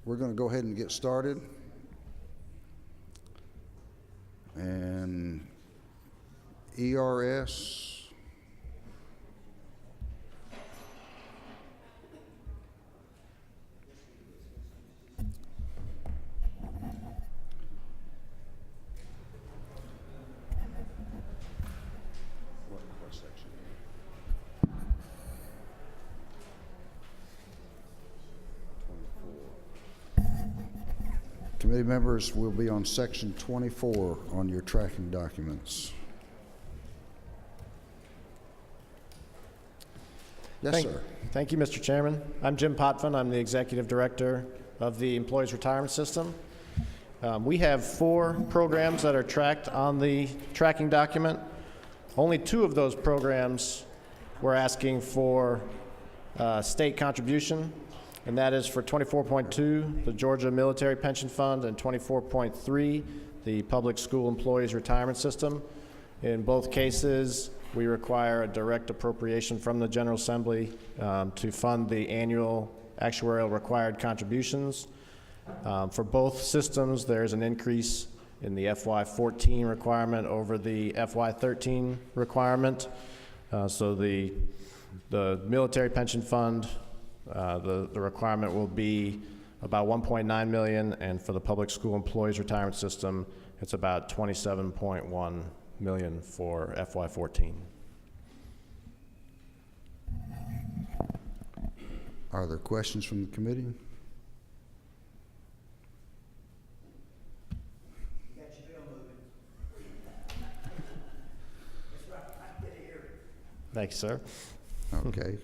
we're going to go ahead and get started. And ERS. What section? Committee members will be on section 24 on your tracking documents. Yes, sir. Thank you, Mr. Chairman. I'm Jim Potvin. I'm the Executive Director of the Employees Retirement System. We have 4 programs that are tracked on the tracking document. Only 2 of those programs we're asking for state contribution, and that is for 24.2, the Georgia Military Pension Fund, and 24.3, the Public School Employees Retirement System. In both cases, we require a direct appropriation from the General Assembly to fund the annual actuarial required contributions. For both systems, there's an increase in the FY14 requirement over the FY13 requirement. So the Military Pension Fund, the requirement will be about $1.9 million, and for the Public School Employees Retirement System, it's about $27.1 million for FY14. Are there questions from the committee? Thank you, sir. Okay.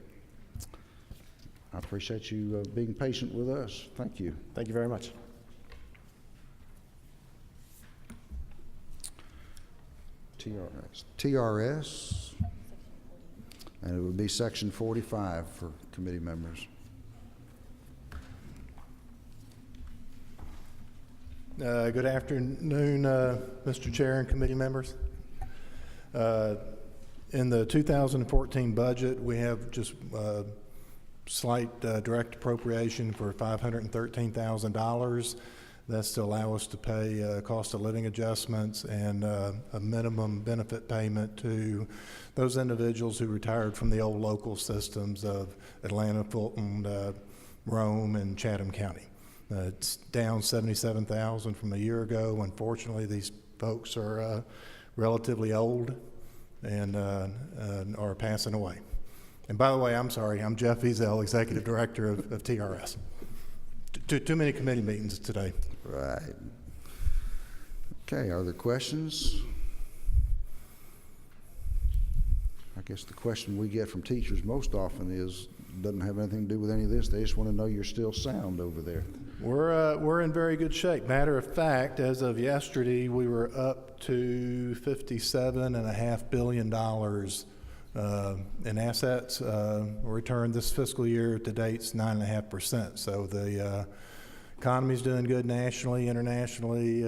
I appreciate you being patient with us. Thank you. Thank you very much. TRS, and it would be section 45 for committee members. Good afternoon, Mr. Chair and committee members. In the 2014 budget, we have just slight direct appropriation for $513,000. That's to allow us to pay cost of living adjustments and a minimum benefit payment to those individuals who retired from the old local systems of Atlanta, Fulton, Rome, and Chatham County. It's down $77,000 from a year ago. Unfortunately, these folks are relatively old and are passing away. And by the way, I'm sorry, I'm Jeff Ezel, Executive Director of TRS. Too many committee meetings today. Right. Okay, are there questions? I guess the question we get from teachers most often is, doesn't have anything to do with any of this. They just want to know you're still sound over there. We're in very good shape. Matter of fact, as of yesterday, we were up to $57.5 billion in assets. Return this fiscal year to date's 9.5%. So the economy's doing good nationally, internationally,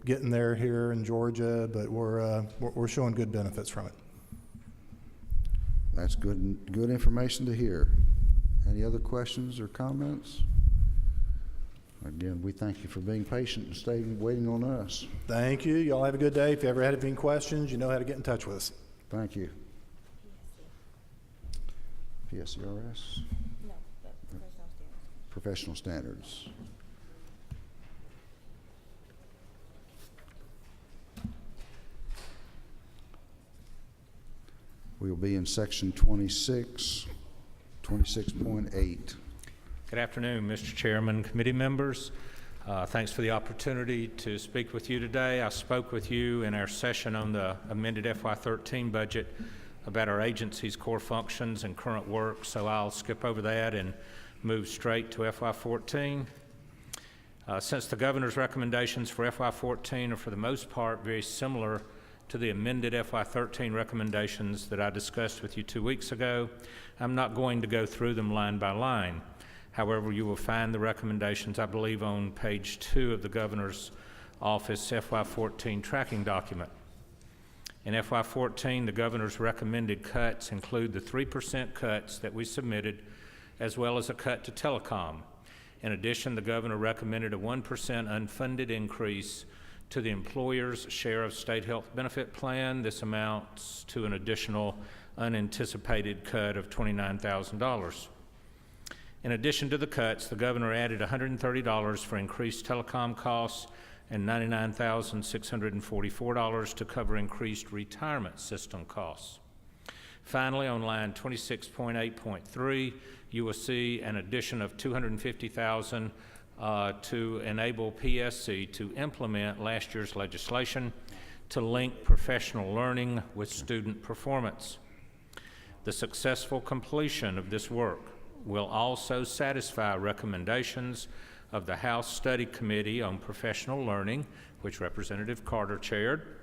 getting there here in Georgia, but we're showing good benefits from it. That's good information to hear. Any other questions or comments? Again, we thank you for being patient and staying waiting on us. Thank you. Y'all have a good day. If you ever had any questions, you know how to get in touch with us. Thank you. PSCRS? No, professional standards. We will be in section 26.8. Good afternoon, Mr. Chairman, committee members. Thanks for the opportunity to speak with you today. I spoke with you in our session on the amended FY13 budget about our agency's core functions and current work, so I'll skip over that and move straight to FY14. Since the governor's recommendations for FY14 are for the most part very similar to the amended FY13 recommendations that I discussed with you 2 weeks ago, I'm not going to go through them line by line. However, you will find the recommendations, I believe, on page 2 of the governor's office FY14 tracking document. In FY14, the governor's recommended cuts include the 3% cuts that we submitted, as well as a cut to telecom. In addition, the governor recommended a 1% unfunded increase to the employer's share of state health benefit plan. This amounts to an additional unanticipated cut of $29,000. In addition to the cuts, the governor added $130 for increased telecom costs and $99,644 to cover increased retirement system costs. Finally, on line 26.8.3, you will see an addition of $250,000 to enable PSC to implement last year's legislation to link professional learning with student performance. The successful completion of this work will also satisfy recommendations of the House Study Committee on Professional Learning, which Representative Carter chaired,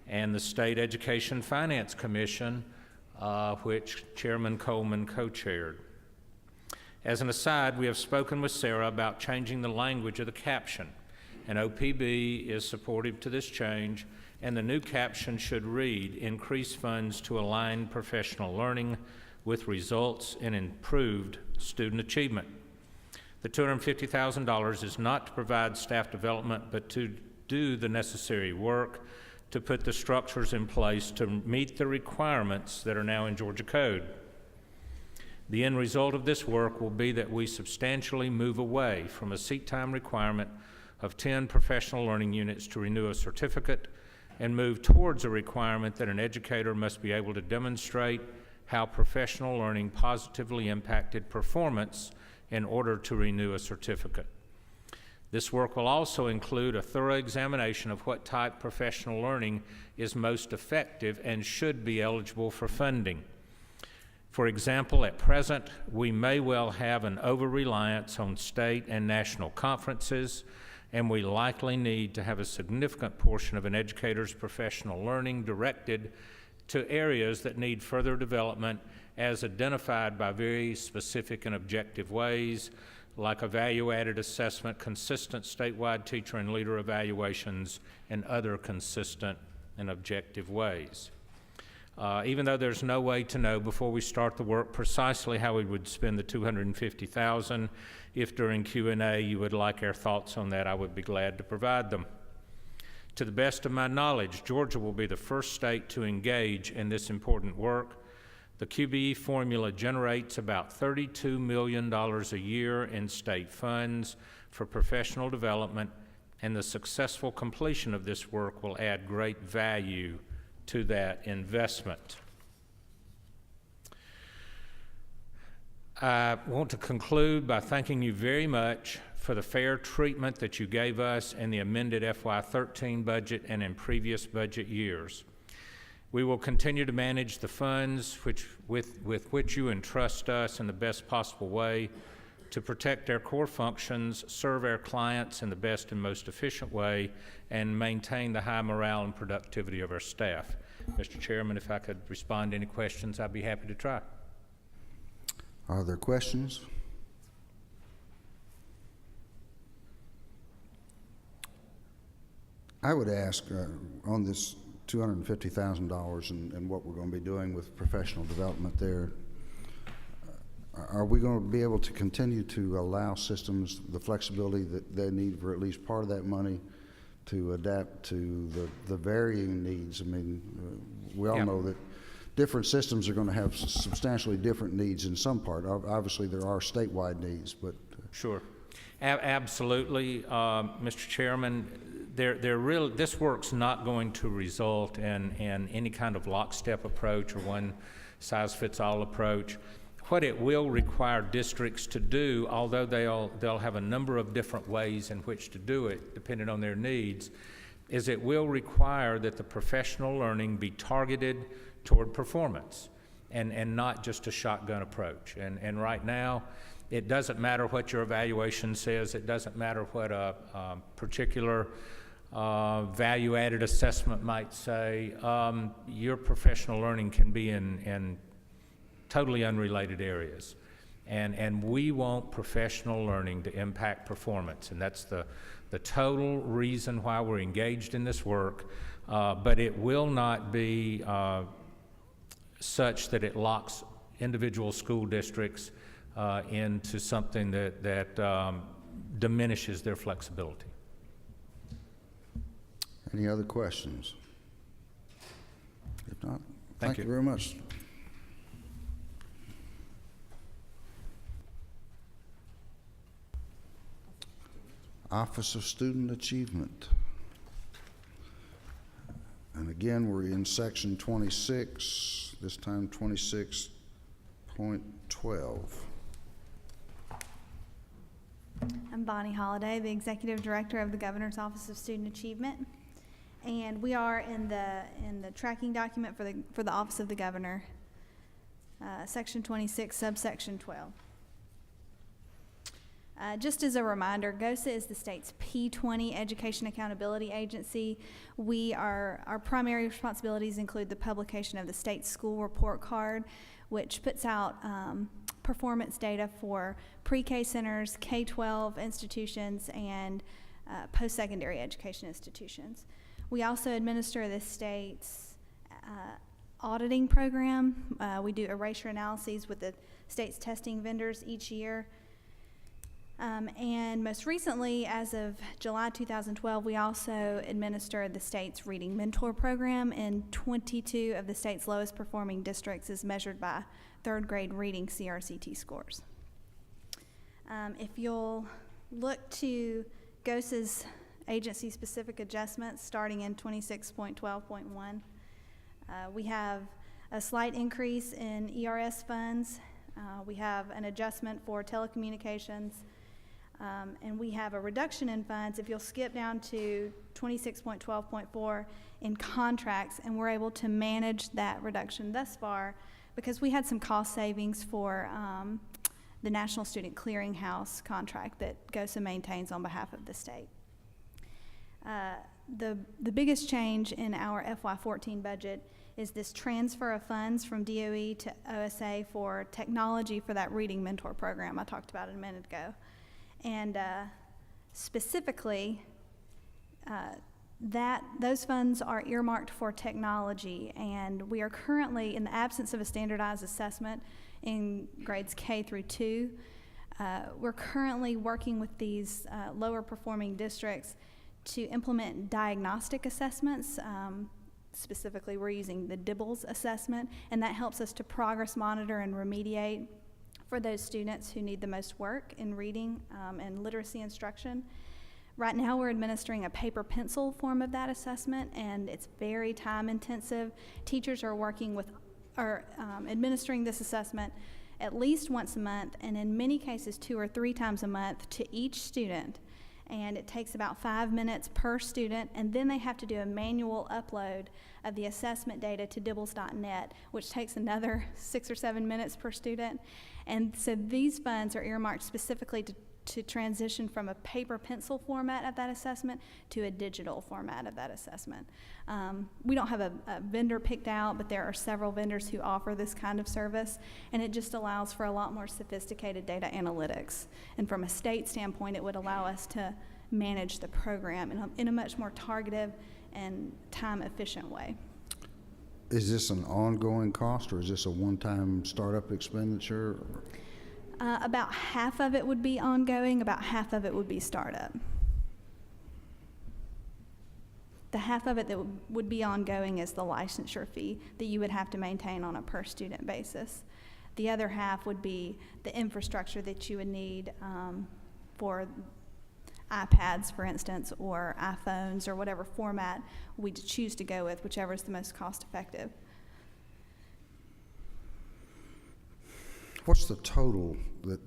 and the State Education Finance Commission, which Chairman Coleman co-chaired. As an aside, we have spoken with Sarah about changing the language of the caption, and OPB is supportive to this change, and the new caption should read, "Increase funds to align professional learning with results in improved student achievement." The $250,000 is not to provide staff development, but to do the necessary work to put the structures in place to meet the requirements that are now in Georgia Code. The end result of this work will be that we substantially move away from a seat time requirement of 10 professional learning units to renew a certificate and move towards a requirement that an educator must be able to demonstrate how professional learning positively impacted performance in order to renew a certificate. This work will also include a thorough examination of what type professional learning is most effective and should be eligible for funding. For example, at present, we may well have an over-reliance on state and national conferences, and we likely need to have a significant portion of an educator's professional learning directed to areas that need further development as identified by very specific and objective ways, like a value-added assessment, consistent statewide teacher and leader evaluations, and other consistent and objective ways. Even though there's no way to know before we start the work precisely how we would spend the $250,000, if during Q&A you would like our thoughts on that, I would be glad to provide them. To the best of my knowledge, Georgia will be the first state to engage in this important work. The QBE formula generates about $32 million a year in state funds for professional development, and the successful completion of this work will add great value to that investment. I want to conclude by thanking you very much for the fair treatment that you gave us in the amended FY13 budget and in previous budget years. We will continue to manage the funds with which you entrust us in the best possible way to protect our core functions, serve our clients in the best and most efficient way, and maintain the high morale and productivity of our staff. Mr. Chairman, if I could respond to any questions, I'd be happy to try. Are there questions? I would ask on this $250,000 and what we're going to be doing with professional development there, are we going to be able to continue to allow systems the flexibility that they need for at least part of that money to adapt to the varying needs? I mean, we all know that different systems are going to have substantially different needs in some part. Obviously, there are statewide needs, but... Sure. Absolutely, Mr. Chairman. This work's not going to result in any kind of lockstep approach or one-size-fits-all approach. What it will require districts to do, although they'll have a number of different ways in which to do it, depending on their needs, is it will require that the professional learning be targeted toward performance and not just a shotgun approach. And right now, it doesn't matter what your evaluation says. It doesn't matter what a particular value-added assessment might say. Your professional learning can be in totally unrelated areas. And we want professional learning to impact performance, and that's the total reason why we're engaged in this work, but it will not be such that it locks individual school districts into something that diminishes their flexibility. Any other questions? If not, thank you you. very much. Office of Student Achievement. And again, we're in section 26, this time 26.12. I'm Bonnie Holliday, the Executive Director of the Governor's Office of Student Achievement. And we are in the tracking document for the Office of the Governor, section 26, subsection 12. Just as a reminder, GOSA is the state's P20 Education Accountability Agency. Our primary responsibilities include the publication of the state school report card, which puts out performance data for pre-K centers, K-12 institutions, and post-secondary education institutions. We also administer the state's auditing program. We do erasure analyses with the state's testing vendors each year. And most recently, as of July 2012, we also administer the state's Reading Mentor Program in 22 of the state's lowest performing districts as measured by third grade reading CRCT scores. If you'll look to GOSA's agency-specific adjustments starting in 26.12.1, we have a slight increase in ERS funds. We have an adjustment for telecommunications. And we have a reduction in funds if you'll skip down to 26.12.4 in contracts, and we're able to manage that reduction thus far because we had some cost savings for the National Student Clearinghouse contract that GOSA maintains on behalf of the state. The biggest change in our FY14 budget is this transfer of funds from DOE to OSA for technology for that Reading Mentor Program I talked about a minute ago. And specifically, those funds are earmarked for technology, and we are currently, in the absence of a standardized assessment in grades K through 2, we're currently working with these lower performing districts to implement diagnostic assessments. Specifically, we're using the DIBELS assessment, and that helps us to progress monitor and remediate for those students who need the most work in reading and literacy instruction. Right now we're administering a paper pencil form of that assessment, and it's very time intensive. Teachers are administering this assessment at least once a month, and in many cases 2 or 3 times a month to each student. And it takes about 5 minutes per student, and then they have to do a manual upload of the assessment data to dibbles.net, which takes another 6 or 7 minutes per student. And so these funds are earmarked specifically to transition from a paper pencil format of that assessment to a digital format of that assessment. We don't have a vendor picked out, but there are several vendors who offer this kind of service, and it just allows for a lot more sophisticated data analytics. And from a state standpoint, it would allow us to manage the program in a much more targeted and time-efficient way. Is this an ongoing cost, or is this a one-time startup expenditure? About half of it would be ongoing, about half of it would be startup. The half of it that would be ongoing is the licensure fee that you would have to maintain on a per student basis. The other half would be the infrastructure that you would need for iPads, for instance, or iPhones, or whatever format we choose to go with, whichever is the most cost effective. What's the total that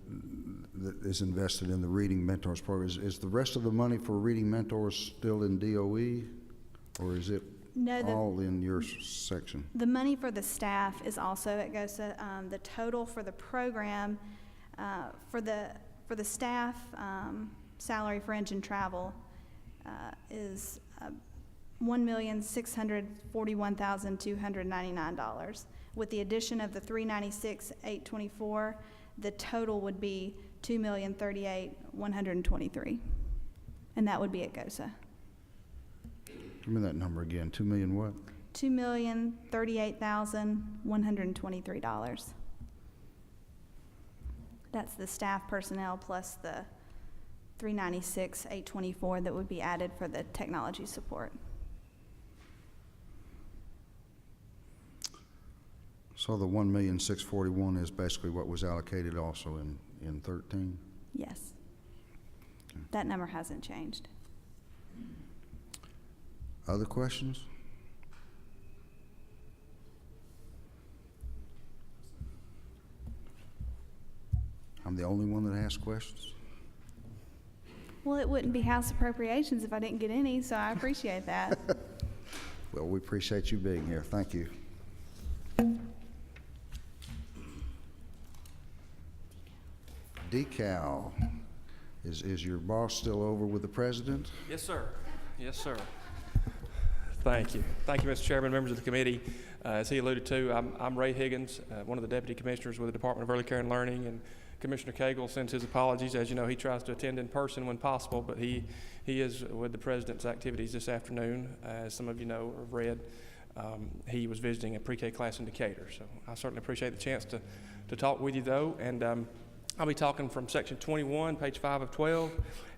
is invested in the Reading Mentors program? Is the rest of the money for Reading Mentors still in DOE, or is it all in your section? The money for the staff is also at GOSA. The total for the program, for the staff salary, fringe, and travel is $1,641,299. With the addition of the $396,824, the total would be $2,038,123, and that would be at GOSA. Give me that number again. 2 million what? $2,038,123. That's the staff personnel plus the $396,824 that would be added for the technology support. So the 1,641,000 is basically what was allocated also in 13? Yes. That number hasn't changed. Other questions? I'm the only one that asks questions? Well, it wouldn't be House Appropriations if I didn't get any, so I appreciate that. Well, we appreciate you being here. Thank you. Decal. Is your boss still over with the president? Yes, sir. Yes, sir. Thank you. Thank you, Mr. Chairman, members of the committee. As he alluded to, I'm Ray Higgins, one of the deputy commissioners with the Department of Early Care and Learning, and Commissioner Cagle sends his apologies. As you know, he tries to attend in person when possible, but he is with the president's activities this afternoon. As some of you know or have read, he was visiting a pre-K class in Decatur. So I certainly appreciate the chance to talk with you, though. And I'll be talking from Section 21, page 5 of 12.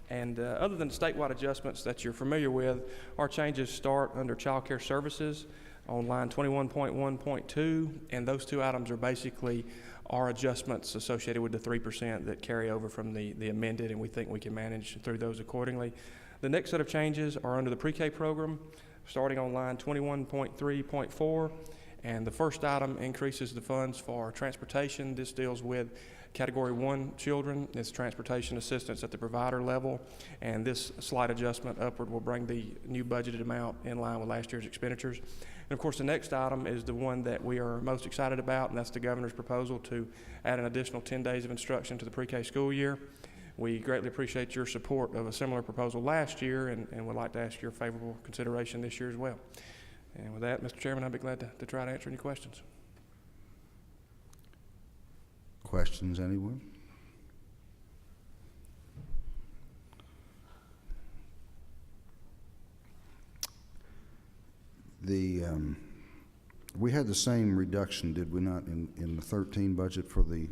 And other than the statewide adjustments that you're familiar with, our changes start under Child Care Services on line 21.1.2, and those two items are basically our adjustments associated with the 3% that carry over from the amended, and we think we can manage through those accordingly. The next set of changes are under the pre-K program, starting on line 21.3.4, and the first item increases the funds for transportation. This deals with Category 1 children. It's transportation assistance at the provider level, and this slight adjustment upward will bring the new budgeted amount in line with last year's expenditures. And of course, the next item is the one that we are most excited about, and that's the governor's proposal to add an additional 10 days of instruction to the pre-K school year. We greatly appreciate your support of a similar proposal last year, and would like to ask your favorable consideration this year as well. And with that, Mr. Chairman, I'd be glad to try to answer any questions. Questions, anyone? We had the same reduction, did we not, in the 13 budget for the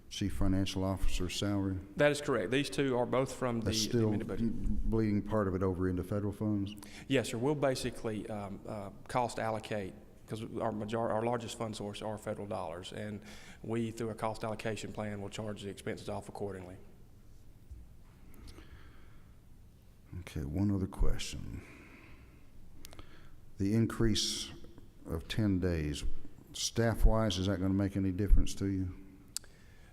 chief financial officer's salary? That is correct. These two are both from the That's still amended budget. bleeding part of it over into federal funds? Yes, sir. We'll basically cost allocate, because our largest fund source are federal dollars, and we, through a cost allocation plan, will charge the expenses off accordingly. Okay, one other question. The increase of 10 days, staff-wise, is that going to make any difference to you?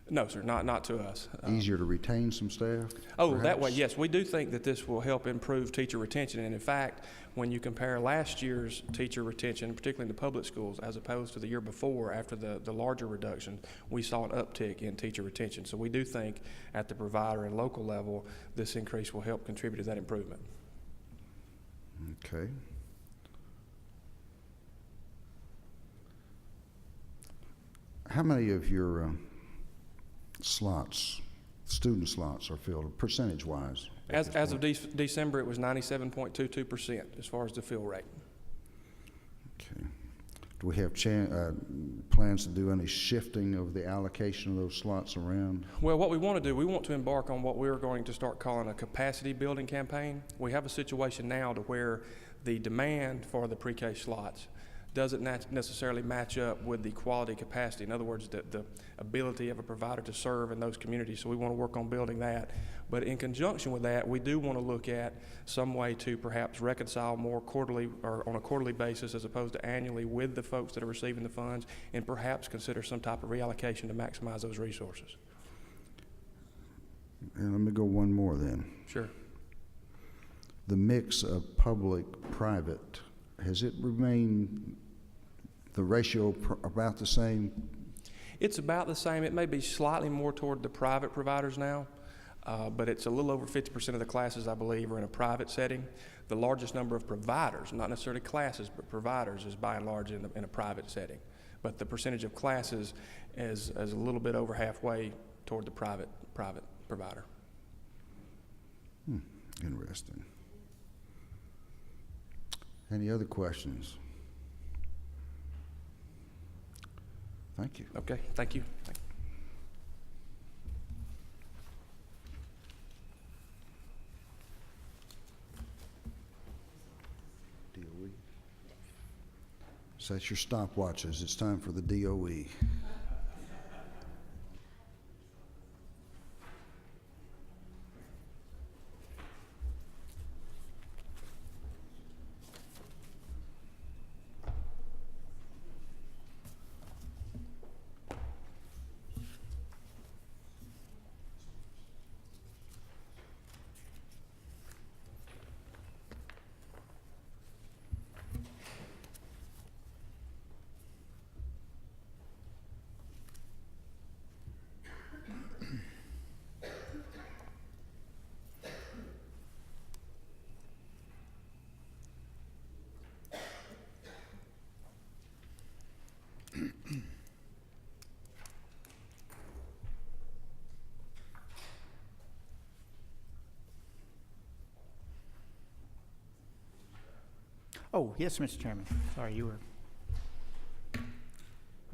No, sir, not to us. Easier to retain some staff? Oh, perhaps? that way, yes. We do think that this will help improve teacher retention. And in fact, when you compare last year's teacher retention, particularly in the public schools, as opposed to the year before, after the larger reduction, we saw an uptick in teacher retention. So we do think at the provider and local level, this increase will help contribute to that improvement. Okay. How many of your student slots are filled, percentage-wise? As of December, it was 97.22% as far as the fill rate. Okay. Do we have plans to do any shifting of the allocation of those slots around? Well, what we want to do, we want to embark on what we're going to start calling a capacity building campaign. We have a situation now to where the demand for the pre-K slots doesn't necessarily match up with the quality capacity. In other words, the ability of a provider to serve in those communities. So we want to work on building that. But in conjunction with that, we do want to look at some way to perhaps reconcile more quarterly or on a quarterly basis as opposed to annually with the folks that are receiving the funds, and perhaps consider some type of reallocation to maximize those resources. And let me go one more then. Sure. The mix of public-private, has it remained the ratio about the same? It's about the same. It may be slightly more toward the private providers now, but it's a little over 50% of the classes, I believe, are in a private setting. The largest number of providers, not necessarily classes, but providers, is by and large in a private setting. But the percentage of classes is a little bit over halfway toward the private provider. Interesting. Any other questions? Thank you. Okay, thank you. Set your stopwatches. It's time for the DOE. Oh, yes, Mr. Chairman. Sorry, you were.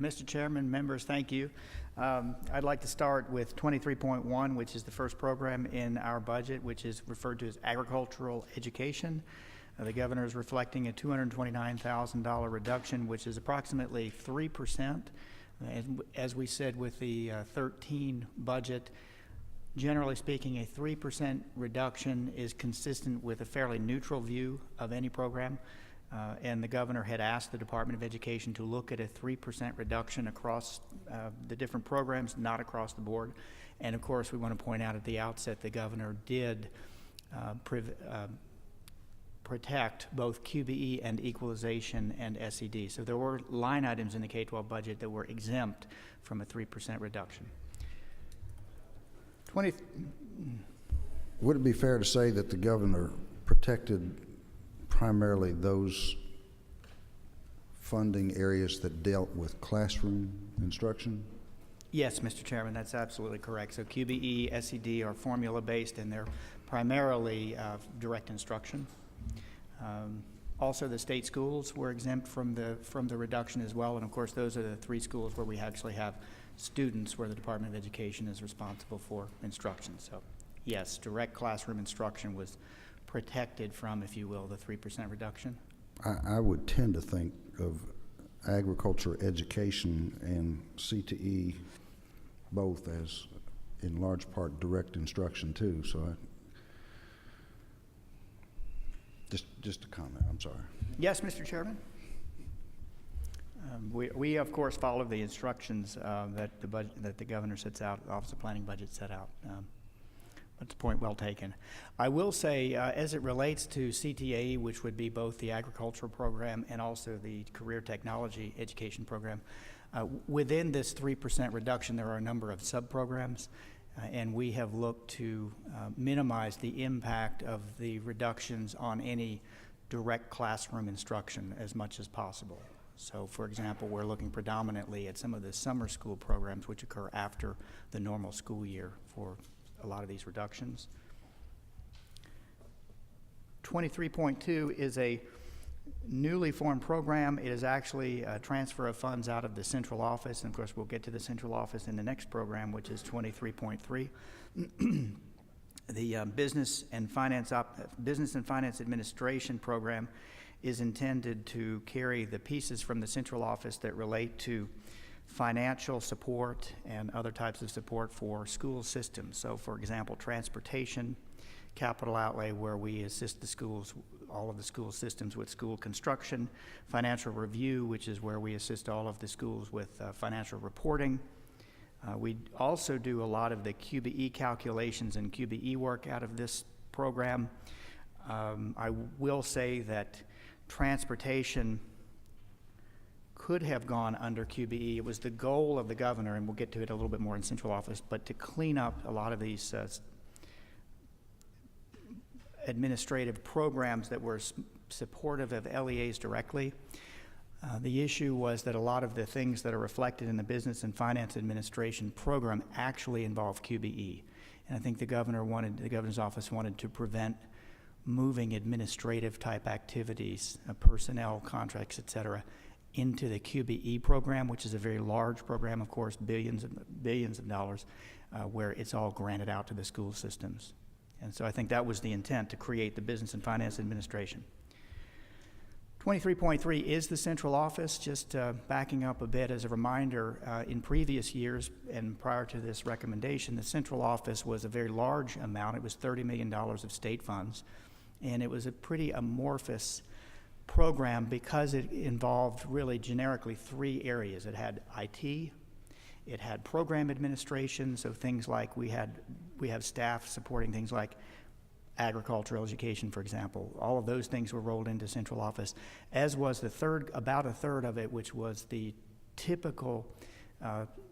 Mr. Chairman, members, thank you. I'd like to start with 23.1, which is the first program in our budget, which is referred to as agricultural education. The governor is reflecting a $229,000 reduction, which is approximately 3%. As we said with the 13 budget, generally speaking, a 3% reduction is consistent with a fairly neutral view of any program. And the governor had asked the Department of Education to look at a 3% reduction across the different programs, not across the board. And of course, we want to point out at the outset, the governor did protect both QBE and equalization and SED. So there were line items in the K-12 budget that were exempt from a 3% reduction. Would it be fair to say that the governor protected primarily those funding areas that dealt with classroom instruction? Yes, Mr. Chairman, that's absolutely correct. So QBE, SED are formula-based, and they're primarily direct instruction. Also, the state schools were exempt from the reduction as well, and of course, those are the 3 schools where we actually have students where the Department of Education is responsible for instruction. So, yes, direct classroom instruction was protected from, if you will, the 3% reduction. I would tend to think of agriculture education and CTE both as, in large part, direct instruction too. So, just a comment. I'm sorry. Yes, Mr. Chairman. We of course follow the instructions that the governor sets out, the Office of Planning Budget set out. That's a point well taken. I will say, as it relates to CTAE, which would be both the agricultural program and also the career technology education program, within this 3% reduction, there are a number of sub-programs, and we have looked to minimize the impact of the reductions on any direct classroom instruction as much as possible. So, for example, we're looking predominantly at some of the summer school programs which occur after the normal school year for a lot of these reductions. 23.2 is a newly formed program. It is actually a transfer of funds out of the central office, and of course we'll get to the central office in the next program, which is 23.3. The Business and Finance Administration program is intended to carry the pieces from the central office that relate to financial support and other types of support for school systems. So, for example, transportation, capital outlay, where we assist the schools, all of the school systems with school construction, financial review, which is where we assist all of the schools with financial reporting. We also do a lot of the QBE calculations and QBE work out of this program. I will say that transportation could have gone under QBE. It was the goal of the governor, and we'll get to it a little bit more in central office, but to clean up a lot of these administrative programs that were supportive of LEAs directly. The issue was that a lot of the things that are reflected in the Business and Finance Administration program actually involve QBE. And I think the governor's office wanted to prevent moving administrative type activities, personnel contracts, et cetera, into the QBE program, which is a very large program, of course, billions of dollars, where it's all granted out to the school systems. And so I think that was the intent, to create the Business and Finance Administration. 23.3 is the central office. Just backing up a bit as a reminder, in previous years and prior to this recommendation, the central office was a very large amount. It was $30 million of state funds, and it was a pretty amorphous program because it involved really generically three areas. It had IT, it had program administration, so things like we have staff supporting things like agricultural education, for example. All of those things were rolled into central office, as was about a third of it, which was the typical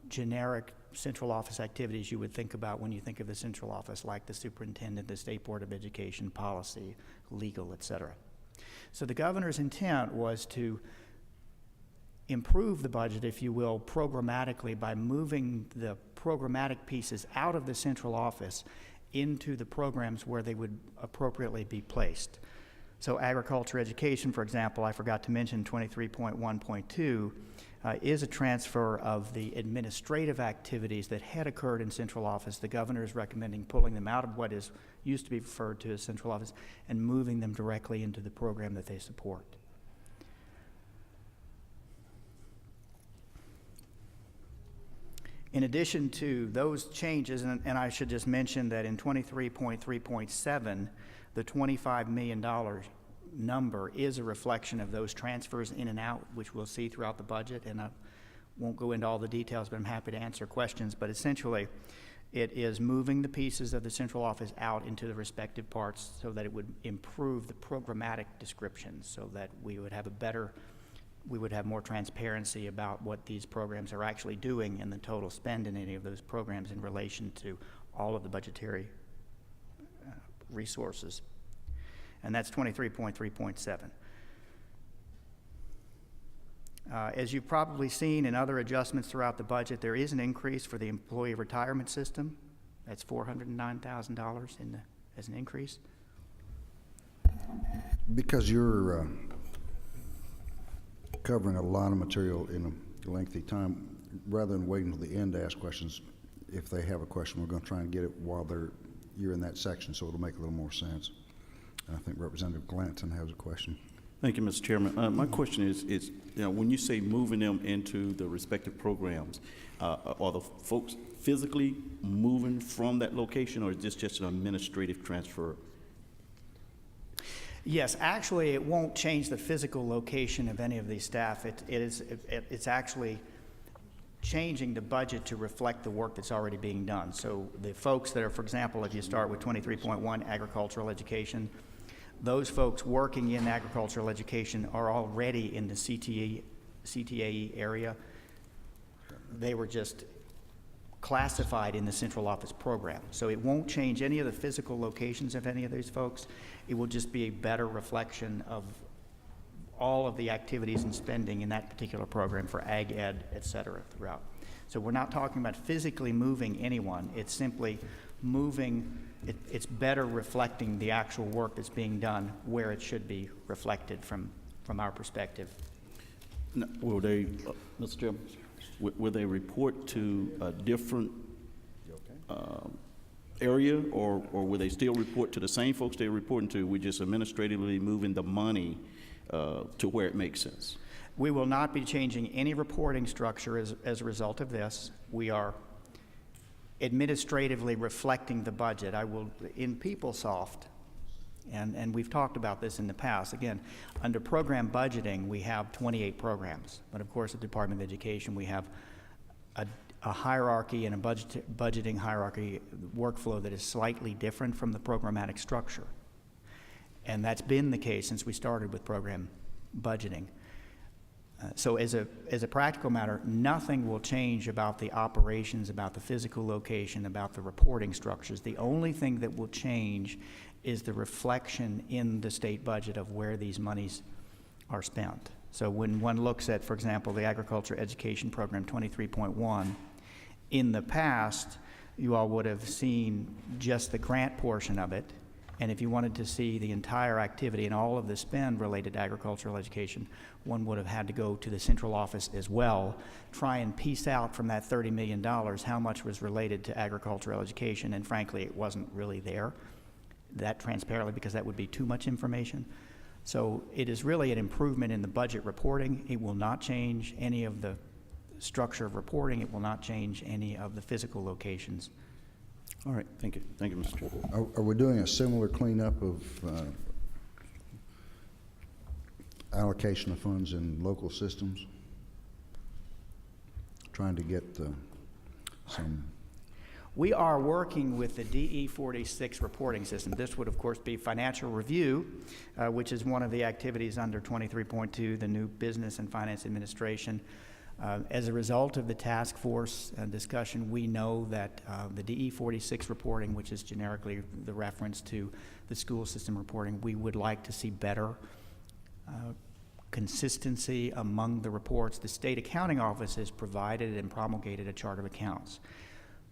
generic central office activities you would think about when you think of the central office, like the superintendent, the State Board of Education, policy, legal, et cetera. So the governor's intent was to improve the budget, if you will, programmatically by moving the programmatic pieces out of the central office into the programs where they would appropriately be placed. So agriculture education, for example, I forgot to mention 23.1.2 is a transfer of the administrative activities that had occurred in central office. The governor is recommending pulling them out of what is used to be referred to as central office and moving them directly into the program that they support. In addition to those changes, and I should just mention that in 23.3.7, the $25 million number is a reflection of those transfers in and out, which we'll see throughout the budget, and I won't go into all the details, but I'm happy to answer questions. But essentially, it is moving the pieces of the central office out into the respective parts so that it would improve the programmatic descriptions, so that we would have more transparency about what these programs are actually doing and the total spend in any of those programs in relation to all of the budgetary resources. And that's 23.3.7. As you've probably seen in other adjustments throughout the budget, there is an increase for the employee retirement system. That's $409,000 as an increase. Because you're covering a lot of material in a lengthy time, rather than waiting until the end to ask questions, if they have a question, we're going to try and get it while you're in that section, so it'll make a little more sense. And I think Representative Glanton has a question. Thank you, Mr. Chairman. My question is, when you say moving them into the respective programs, are the folks physically moving from that location, or is this just an administrative transfer? Yes, actually, it won't change the physical location of any of these staff. It's actually changing the budget to reflect the work that's already being done. So the folks that are, for example, if you start with 23.1 agricultural education, those folks working in agricultural education are already in the CTAE area. They were just classified in the central office program. So it won't change any of the physical locations of any of these folks. It will just be a better reflection of all of the activities and spending in that particular program for ag ed, et cetera, throughout. So we're not talking about physically moving anyone. It's simply moving, it's better reflecting the actual work that's being done where it should be reflected from our perspective. Now, will they, Mr. Chairman, will they report to a different area, or will they still report to the same folks they're reporting to? We're just administratively moving the money to where it makes sense. We will not be changing any reporting structure as a result of this. We are administratively reflecting the budget. I will, in PeopleSoft, and we've talked about this in the past, again, under program budgeting, we have 28 programs. But of course, at the Department of Education, we have a hierarchy and a budgeting hierarchy workflow that is slightly different from the programmatic structure. And that's been the case since we started with program budgeting. So as a practical matter, nothing will change about the operations, about the physical location, about the reporting structures. The only thing that will change is the reflection in the state budget of where these monies are spent. So when one looks at, for example, the agriculture education program 23.1, in the past, you all would have seen just the grant portion of it. And if you wanted to see the entire activity and all of the spend related to agricultural education, one would have had to go to the central office as well, try and piece out from that $30 million how much was related to agricultural education, and frankly, it wasn't really there that transparently because that would be too much information. So it is really an improvement in the budget reporting. It will not change any of the structure of reporting. It will not change any of the physical locations. All right, thank you. Thank you, Mr. Chair. Are we doing a similar cleanup of allocation of funds in local systems? Trying to get some. We are working with the DE46 reporting system. This would, of course, be financial review, which is one of the activities under 23.2, the new Business and Finance Administration. As a result of the task force discussion, we know that the DE46 reporting, which is generically the reference to the school system reporting, we would like to see better consistency among the reports. The state accounting office has provided and promulgated a chart of accounts.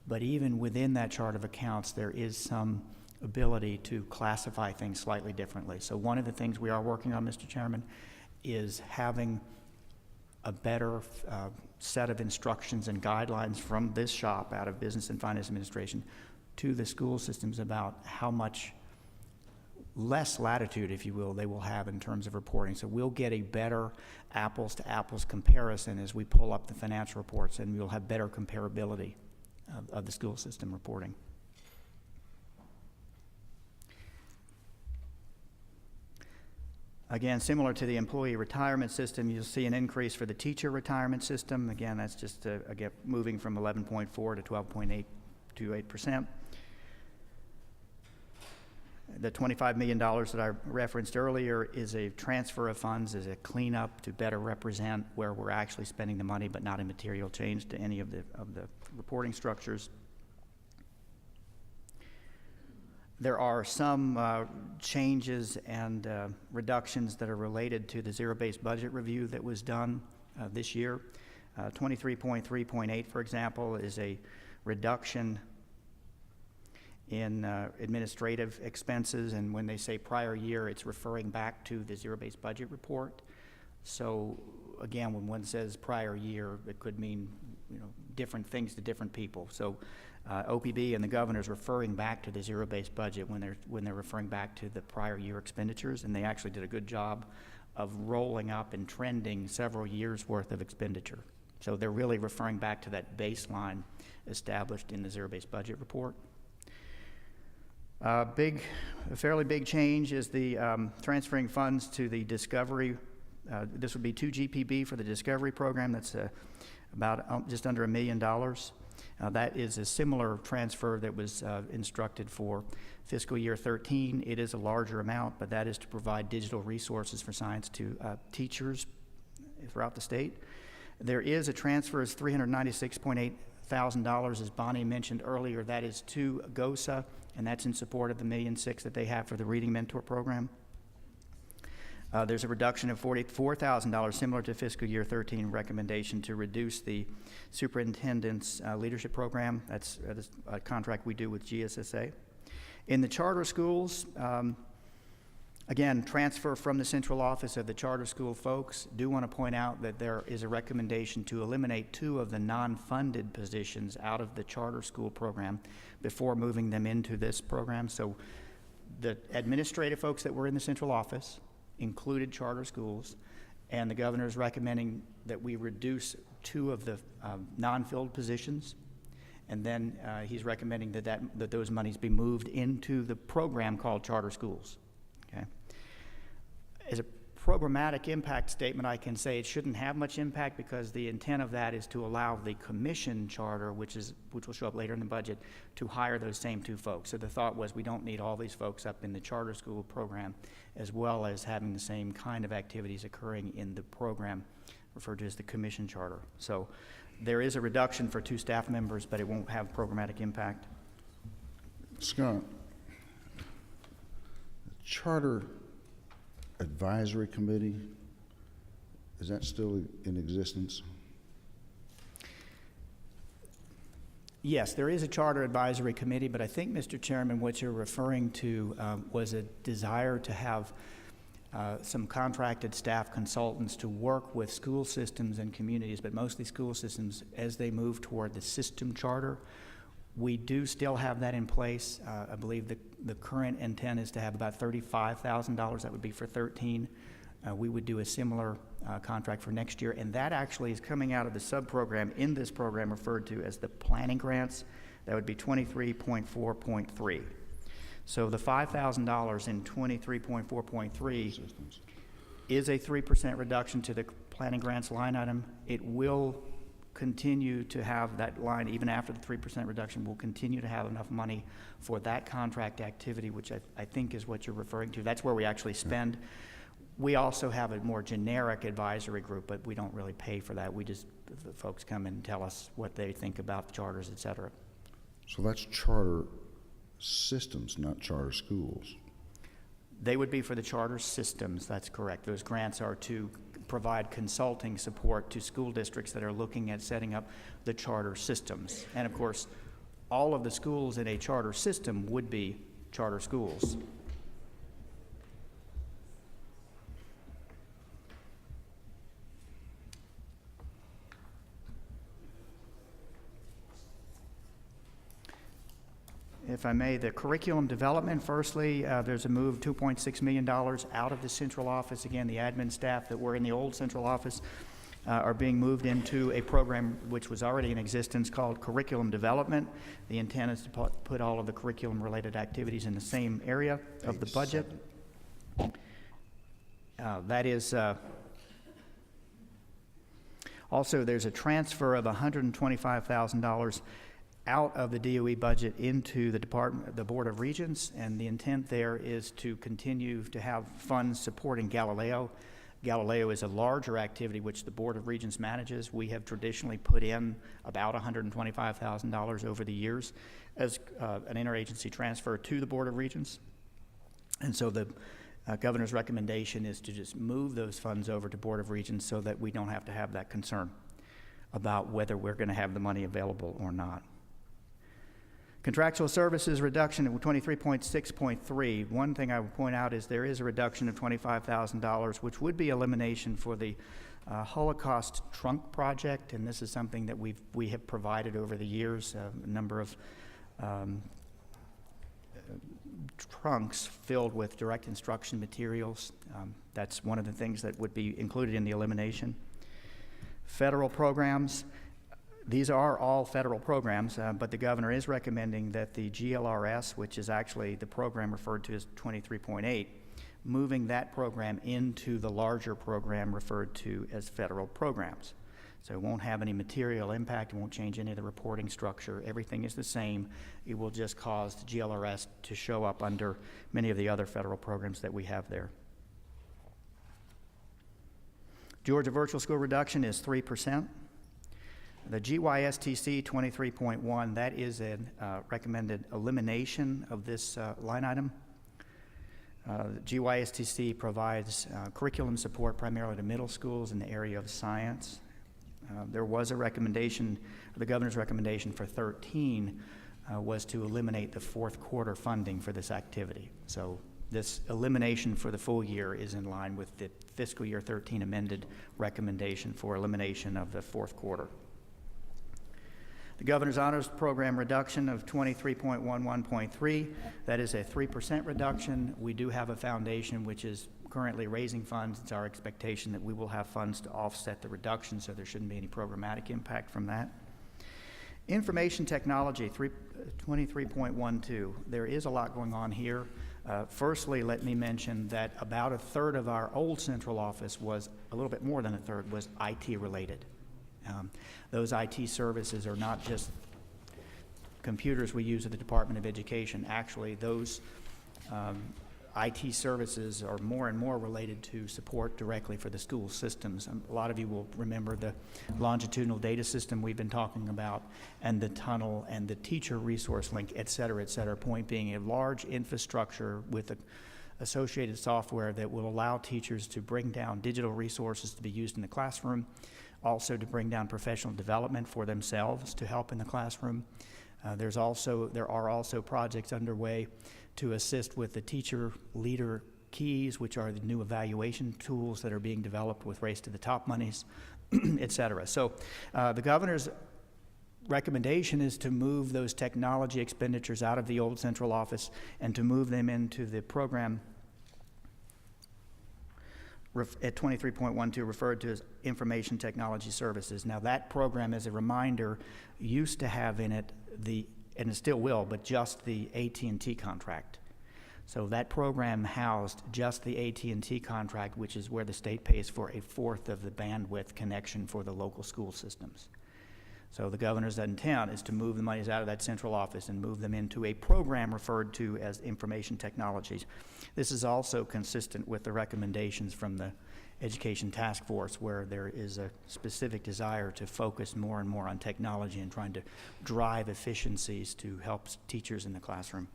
But even within that chart of accounts, there is some ability to classify things slightly differently. So one of the things we are working on, Mr. Chairman, is having a better set of instructions and guidelines from this shop out of Business and Finance Administration to the school systems about how much less latitude, if you will, they will have in terms of reporting. So we'll get a better apples to apples comparison as we pull up the financial reports, and we'll have better comparability of the school system reporting. Again, similar to the employee retirement system, you'll see an increase for the teacher retirement system. Again, that's just again, moving from 11.4 to 12.828%. The $25 million that I referenced earlier is a transfer of funds, is a cleanup to better represent where we're actually spending the money, but not a material change to any of the reporting structures. There are some changes and reductions that are related to the zero-based budget review that was done this year. 23.3.8, for example, is a reduction in administrative expenses, and when they say prior year, it's referring back to the zero-based budget report. So again, when one says prior year, it could mean, you know, different things to different people. So OPB and the governor's referring back to the zero-based budget when they're referring back to the prior year expenditures, and they actually did a good job of rolling up and trending several years worth of expenditure. So they're really referring back to that baseline established in the zero-based budget report. A fairly big change is the transferring funds to the Discovery. This would be 2 GPB for the Discovery program. That's about just under $1 million. That is a similar transfer that was instructed for fiscal year 13. It is a larger amount, but that is to provide digital resources for science to teachers throughout the state. There is a transfer of $396.8 thousand, as Bonnie mentioned earlier. That is to GOSA, and that's in support of the $1.6 million that they have for the Reading Mentor program. There's a reduction of $44,000, similar to fiscal year 13 recommendation to reduce the superintendent's leadership program. That's a contract we do with GSSA. In the charter schools, again, transfer from the central office of the charter school folks. Do want to point out that there is a recommendation to eliminate 2 of the non-funded positions out of the charter school program before moving them into this program. So the administrative folks that were in the central office included charter schools, and the governor is recommending that we reduce 2 of the non-filled positions, and then he's recommending that those monies be moved into the program called charter schools. Okay. As a programmatic impact statement, I can say it shouldn't have much impact because the intent of that is to allow the commission charter, which will show up later in the budget, to hire those same 2 folks. So the thought was we don't need all these folks up in the charter school program, as well as having the same kind of activities occurring in the program referred to as the commission charter. So there is a reduction for 2 staff members, but it won't have programmatic impact. Scott, Charter Advisory Committee, is that still in existence? Yes, there is a Charter Advisory Committee, but I think, Mr. Chairman, what you're referring to was a desire to have some contracted staff consultants to work with school systems and communities, but mostly school systems, as they move toward the system charter. We do still have that in place. I believe the current intent is to have about $35,000. That would be for 13. We would do a similar contract for next year, and that actually is coming out of the sub-program in this program referred to as the planning grants. That would be 23.4.3. So the $5,000 in 23.4.3 is a 3% reduction to the planning grants line item. It will continue to have that line, even after the 3% reduction, we'll continue to have enough money for that contract activity, which I think is what you're referring to. That's where we actually spend. We also have a more generic advisory group, but we don't really pay for that. We just, the folks come in and tell us what they think about the charters, et cetera. So that's charter systems, not charter schools. They would be for the charter systems, that's correct. Those grants are to provide consulting support to school districts that are looking at setting up the charter systems. And of course, all of the schools in a charter system would be charter schools. If I may, the curriculum development, firstly, there's a move $2.6 million out of the central office. Again, the admin staff that were in the old central office are being moved into a program which was already in existence called curriculum development. The intent is to put all of the curriculum-related activities in the same area of the budget. That is also, there's a transfer of $125,000 out of the DOE budget into the Board of Regents, and the intent there is to continue to have funds supporting Galileo. Galileo is a larger activity which the Board of Regents manages. We have traditionally put in about $125,000 over the years as an interagency transfer to the Board of Regents. And so the governor's recommendation is to just move those funds over to Board of Regents so that we don't have to have that concern about whether we're going to have the money available or not. Contractual services reduction of 23.6.3. One thing I would point out is there is a reduction of $25,000, which would be elimination for the Holocaust trunk project, and this is something that we have provided over the years, a number of trunks filled with direct instruction materials. That's one of the things that would be included in the elimination. Federal programs. These are all federal programs, but the governor is recommending that the GLRS, which is actually the program referred to as 23.8, moving that program into the larger program referred to as federal programs. So it won't have any material impact, it won't change any of the reporting structure, everything is the same. It will just cause the GLRS to show up under many of the other federal programs that we have there. Georgia virtual school reduction is 3%. The GYSTC 23.1, that is a recommended elimination of this line item. The GYSTC provides curriculum support primarily to middle schools in the area of science. There was a recommendation, the governor's recommendation for 13 was to eliminate the fourth quarter funding for this activity. So this elimination for the full year is in line with the fiscal year 13 amended recommendation for elimination of the fourth quarter. The Governor's Honors Program reduction of 23.11.3, that is a 3% reduction. We do have a foundation which is currently raising funds. It's our expectation that we will have funds to offset the reduction, so there shouldn't be any programmatic impact from that. Information technology, 23.12. There is a lot going on here. Firstly, let me mention that about a third of our old central office was, a little bit more than a third, was IT related. Those IT services are not just computers we use at the Department of Education. Actually, those IT services are more and more related to support directly for the school systems. A lot of you will remember the longitudinal data system we've been talking about, and the tunnel, and the teacher resource link, et cetera, et cetera. Point being, a large infrastructure with the associated software that will allow teachers to bring down digital resources to be used in the classroom, also to bring down professional development for themselves to help in the classroom. There are also projects underway to assist with the teacher leader keys, which are the new evaluation tools that are being developed with Race to the Top monies, et cetera. So the governor's recommendation is to move those technology expenditures out of the old central office and to move them into the program at 23.12 referred to as Information Technology Services. Now that program, as a reminder, used to have in it and it still will, but just the AT&T contract. So that program housed just the AT&T contract, which is where the state pays for a fourth of the bandwidth connection for the local school systems. So the governor's intent is to move the monies out of that central office and move them into a program referred to as Information Technologies. This is also consistent with the recommendations from the Education Task Force, where there is a specific desire to focus more and more on technology and trying to drive efficiencies to help teachers in the classroom.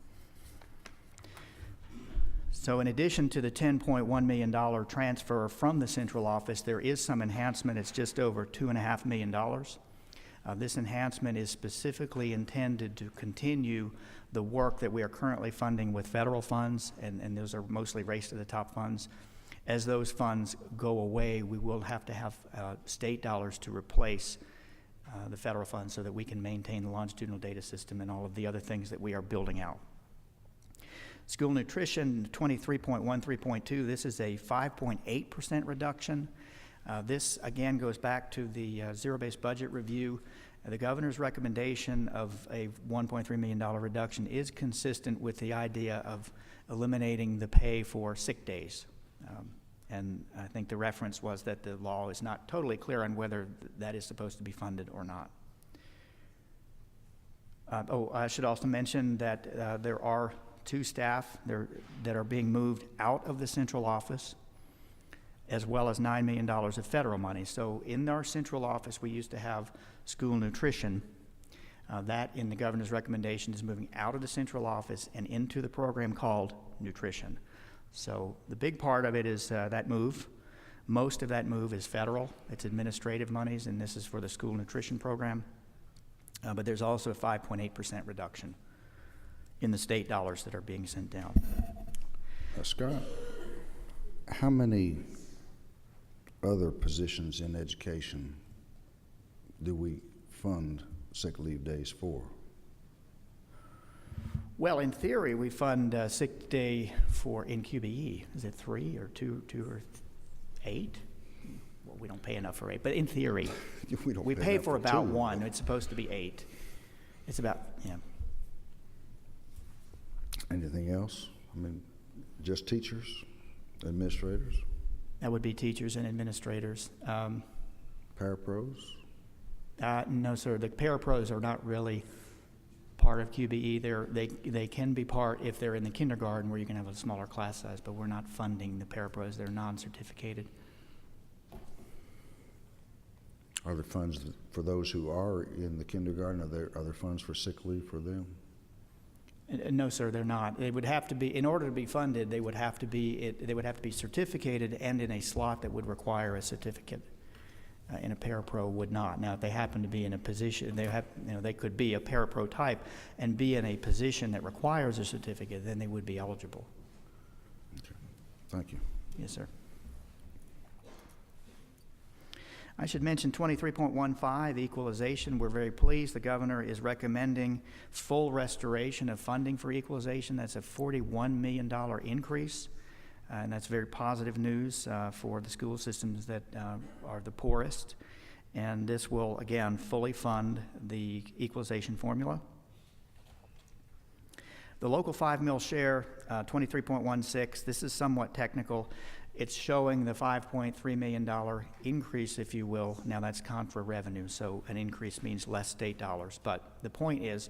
So in addition to the $10.1 million transfer from the central office, there is some enhancement. It's just over $2.5 million. This enhancement is specifically intended to continue the work that we are currently funding with federal funds, and those are mostly Race to the Top funds. As those funds go away, we will have to have state dollars to replace the federal funds so that we can maintain the longitudinal data system and all of the other things that we are building out. School nutrition, 23.13.2, this is a 5.8% reduction. This, again, goes back to the zero-based budget review. The governor's recommendation of a $1.3 million reduction is consistent with the idea of eliminating the pay for sick days. And I think the reference was that the law is not totally clear on whether that is supposed to be funded or not. I should also mention that there are 2 staff that are being moved out of the central office, as well as $9 million of federal money. So in our central office, we used to have school nutrition. That, in the governor's recommendation, is moving out of the central office and into the program called nutrition. So the big part of it is that move. Most of that move is federal. It's administrative monies, and this is for the school nutrition program. But there's also a 5.8% reduction in the state dollars that are being sent down. Scott, how many other positions in education do we fund sick leave days for? Well, in theory, we fund sick day for in QBE. Is it 3 or 2 or 8? Well, we don't pay enough for 8, but in theory, we pay for about 1. It's supposed to be 8. It's about, yeah. Anything else? I mean, just teachers, administrators? That would be teachers and administrators. Parapros? No, sir. The parapros are not really part of QBE. They can be part if they're in the kindergarten where you can have a smaller class size, but we're not funding the parapros. They're non-certificated. Are there funds for those who are in the kindergarten? Are there funds for sick leave for them? No, sir, they're not. They would have to be, in order to be funded, they would have to be certificated and in a slot that would require a certificate. And a parapro would not. Now, if they happen to be in a position, they could be a parapro type and be in a position that requires a certificate, then they would be eligible. Okay. Thank you. Yes, sir. I should mention 23.15, equalization. We're very pleased. The governor is recommending full restoration of funding for equalization. That's a $41 million increase. And that's very positive news for the school systems that are the poorest. And this will, again, fully fund the equalization formula. The local 5 mil share, 23.16, this is somewhat technical. It's showing the $5.3 million increase, if you will. Now that's contra revenue, so an increase means less state dollars. But the point is,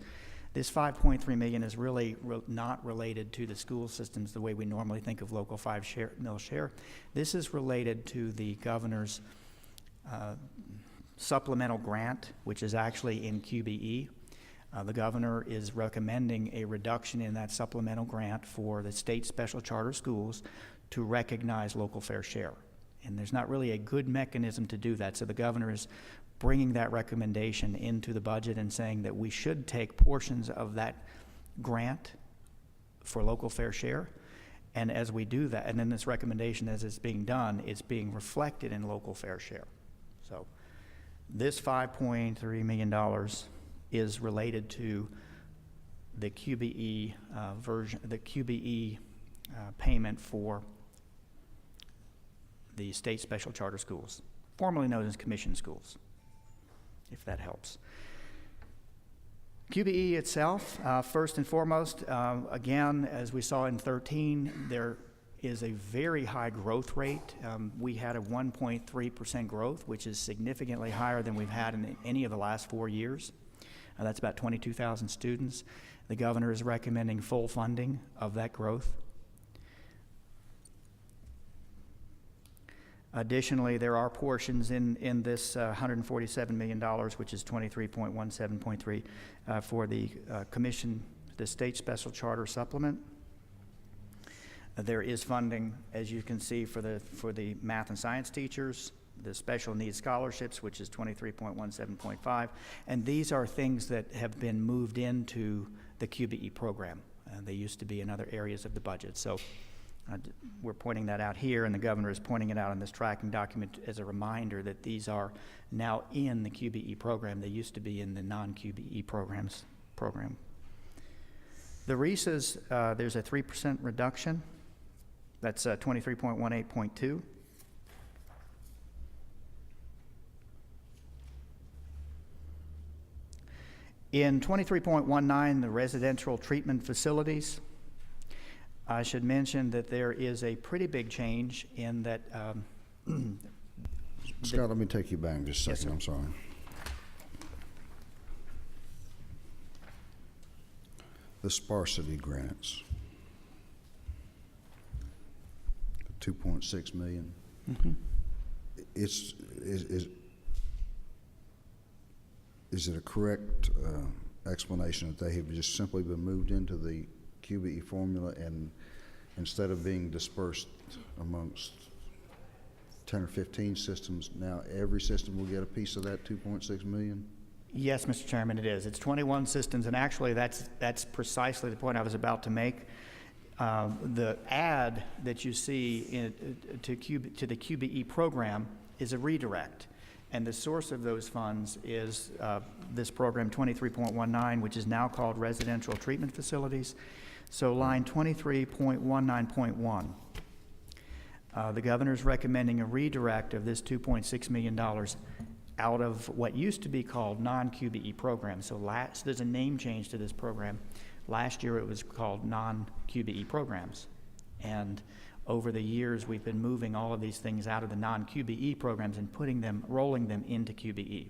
this $5.3 million is really not related to the school systems the way we normally think of local 5 mil share. This is related to the governor's supplemental grant, which is actually in QBE. The governor is recommending a reduction in that supplemental grant for the state special charter schools to recognize local fair share. And there's not really a good mechanism to do that, so the governor is bringing that recommendation into the budget and saying that we should take portions of that grant for local fair share. And as we do that, and then this recommendation as it's being done, it's being reflected in local fair share. So this $5.3 million is related to the QBE payment for the state special charter schools, formerly known as commission schools, if that helps. QBE itself, first and foremost, again, as we saw in 13, there is a very high growth rate. We had a 1.3% growth, which is significantly higher than we've had in any of the last 4 years. That's about 22,000 students. The governor is recommending full funding of that growth. Additionally, there are portions in this $147 million, which is 23.17.3, for the commission, the state special charter supplement. There is funding, as you can see, for the math and science teachers, the special needs scholarships, which is 23.17.5, and these are things that have been moved into the QBE program. They used to be in other areas of the budget. So we're pointing that out here, and the governor is pointing it out in this tracking document as a reminder that these are now in the QBE program. They used to be in the non-QBE program. The RESAs, there's a 3% reduction. That's 23.18.2. In 23.19, the residential treatment facilities, I should mention that there is a pretty big change in that. Scott, let me take you back just a Yes, second. sir. I'm sorry. The sparsity grants, 2.6 million. Mm-hmm. Is it a correct explanation that they have just simply been moved into the QBE formula, and instead of being dispersed amongst 10 or 15 systems, now every system will get a piece of that 2.6 million? Yes, Mr. Chairman, it is. It's 21 systems, and actually that's precisely the point I was about to make. The add that you see to the QBE program is a redirect, and the source of those funds is this program 23.19, which is now called residential treatment facilities. So line 23.19.1. The governor's recommending a redirect of this $2.6 million out of what used to be called non-QBE programs. So there's a name change to this program. Last year it was called non-QBE programs. And over the years we've been moving all of these things out of the non-QBE programs and rolling them into QBE.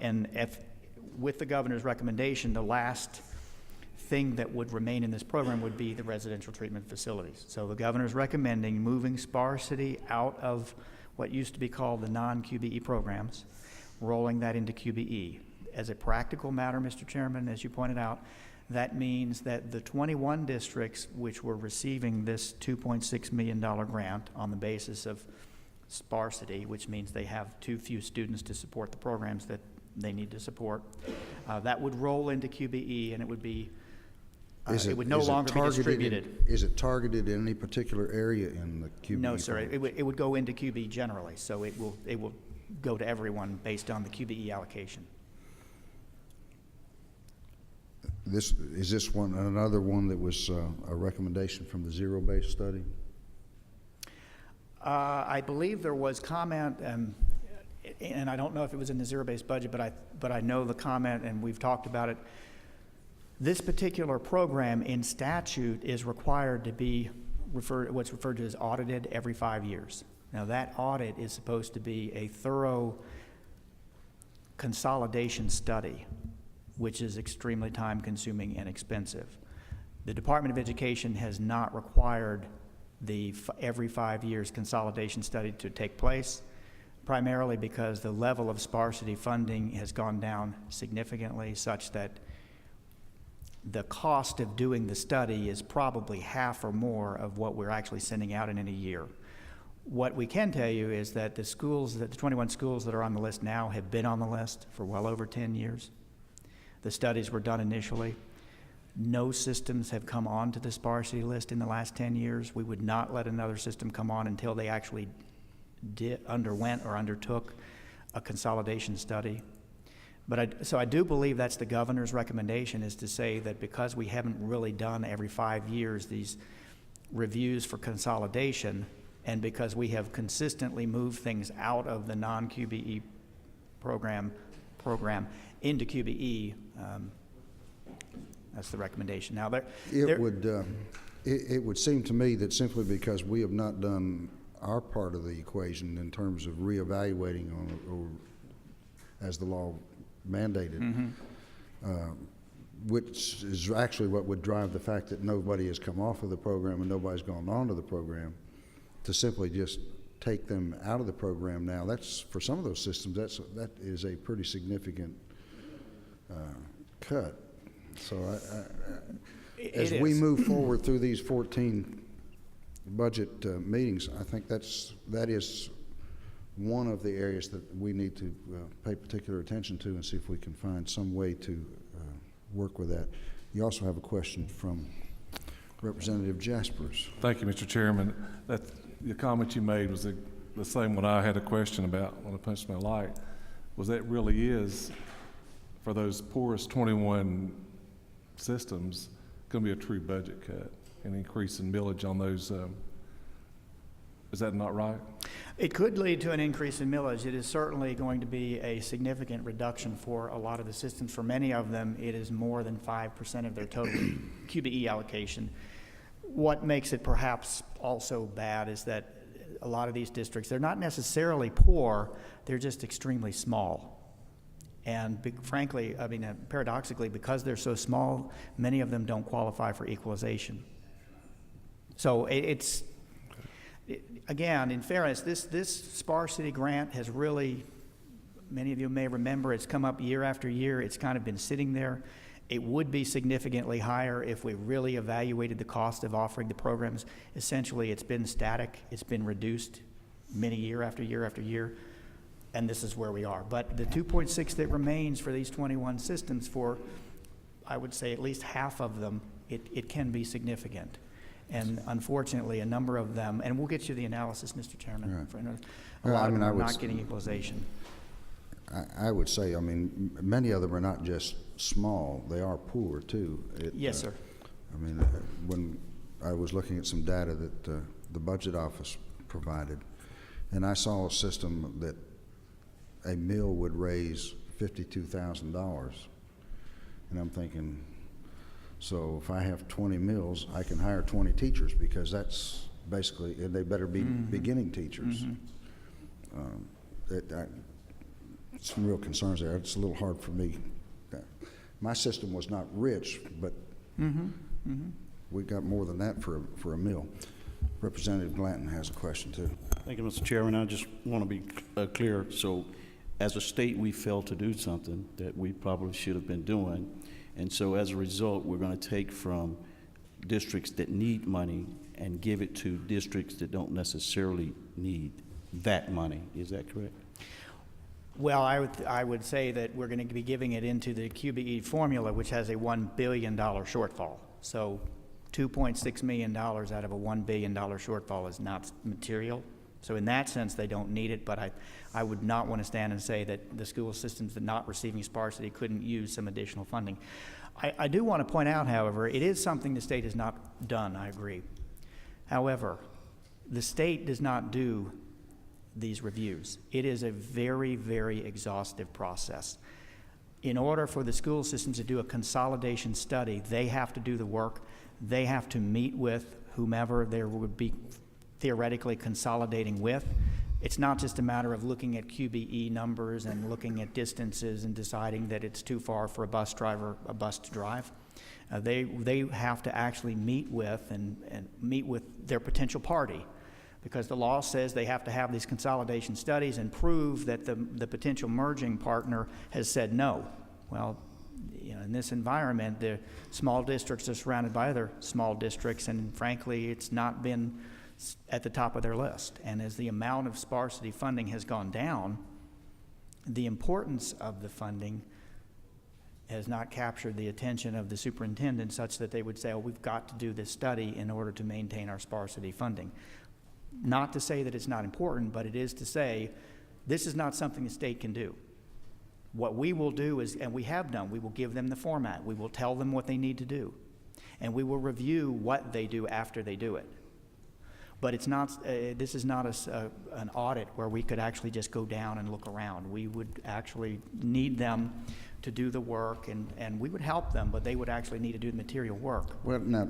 And with the governor's recommendation, the last thing that would remain in this program would be the residential treatment facilities. So the governor's recommending moving sparsity out of what used to be called the non-QBE programs, rolling that into QBE. As a practical matter, Mr. Chairman, as you pointed out, that means that the 21 districts which were receiving this $2.6 million grant on the basis of sparsity, which means they have too few students to support the programs that they need to support, that would roll into QBE, and it would be it would no longer be distributed. Is it targeted in any particular area in the QBE? No, sir. It would go into QBE generally, so it will go to everyone based on the QBE allocation. Is this another one that was a recommendation from the zero-based study? I believe there was comment, and I don't know if it was in the zero-based budget, but I know the comment, and we've talked about it. This particular program in statute is required to be what's referred to as audited every 5 years. Now that audit is supposed to be a thorough consolidation study, which is extremely time-consuming and expensive. The Department of Education has not required the every 5 years consolidation study to take place, primarily because the level of sparsity funding has gone down significantly, such that the cost of doing the study is probably half or more of what we're actually sending out in a year. What we can tell you is that the 21 schools that are on the list now have been on the list for well over 10 years. The studies were done initially. No systems have come onto the sparsity list in the last 10 years. We would not let another system come on until they actually underwent or undertook a consolidation study. But so I do believe that's the governor's recommendation, is to say that because we haven't really done every 5 years these reviews for consolidation, and because we have consistently moved things out of the non-QBE program into QBE, that's the recommendation. Now, it would seem to me that simply because we have not done our part of the equation in terms of reevaluating or as the law mandated, which is actually what would drive the fact that nobody has come off of the program and nobody's gone on to the program, to simply just take them out of the program now, that's, for some of those systems, that is a pretty significant cut. So as we move forward through these 14 budget meetings, I think that is one of the areas that we need to pay particular attention to and see if we can find some way to work with that. You also have a question from Representative Jaspers. Thank you, Mr. Chairman. The comment you made was the same one I had a question about when I punched my light, was that really is, for those poorest 21 systems, going to be a true budget cut, an increase in millage on those. Is that not right? it could lead to an increase in millage. It is certainly going to be a significant reduction for a lot of the systems. For many of them, it is more than 5% of their total QBE allocation. What makes it perhaps also bad is that a lot of these districts, they're not necessarily poor, they're just extremely small. And frankly, I mean, paradoxically, because they're so small, many of them don't qualify for equalization. So again, in fairness, this sparsity grant has really, many of you may remember, it's come up year after year. It's kind of been sitting there. It would be significantly higher if we really evaluated the cost of offering the programs. Essentially, it's been static. It's been reduced many year after year after year, and this is where we are. But the 2.6 that remains for these 21 systems, for I would say at least half of them, it can be significant. And unfortunately, a number of them, and we'll get you the analysis, Mr. Chairman, Right. for a lot of them are not getting equalization. I would say, I mean, many of them are not just small, they are poor too. Yes, sir. I mean, when I was looking at some data that the budget office provided, and I saw a system that a meal would raise $52,000, and I'm thinking, so if I have 20 meals, I can hire 20 teachers, because that's basically, and they better be beginning teachers. Some real concerns there. It's a little hard for me. My system was not rich, but we got more than that for a meal. Representative Glanton has a question too. Thank you, Mr. Chairman. I just want to be clear. So as a state, we failed to do something that we probably should have been doing. And so as a result, we're going to take from districts that need money and give it to districts that don't necessarily need that money. Is that correct? Well, I would say that we're going to be giving it into the QBE formula, which has a $1 billion shortfall. So $2.6 million out of a $1 billion shortfall is not material. So in that sense, they don't need it, but I would not want to stand and say that the school systems that are not receiving sparsity couldn't use some additional funding. I do want to point out, however, it is something the state has not done, I agree. However, the state does not do these reviews. It is a very, very exhaustive process. In order for the school systems to do a consolidation study, they have to do the work. They have to meet with whomever there would be theoretically consolidating with. It's not just a matter of looking at QBE numbers and looking at distances and deciding that it's too far for a bus to drive. They have to actually meet with and meet with their potential party, because the law says they have to have these consolidation studies and prove that the potential merging partner has said no. Well, you know, in this environment, the small districts are surrounded by other small districts, and frankly, it's not been at the top of their list. And as the amount of sparsity funding has gone down, the importance of the funding has not captured the attention of the superintendent such that they would say, oh, we've got to do this study in order to maintain our sparsity funding. Not to say that it's not important, but it is to say this is not something the state can do. What we will do is, and we have done, we will give them the format. We will tell them what they need to do. And we will review what they do after they do it. But it's not, this is not an audit where we could actually just go down and look around. We would actually need them to do the work, and we would help them, but they would actually need to do the material work. Well, now,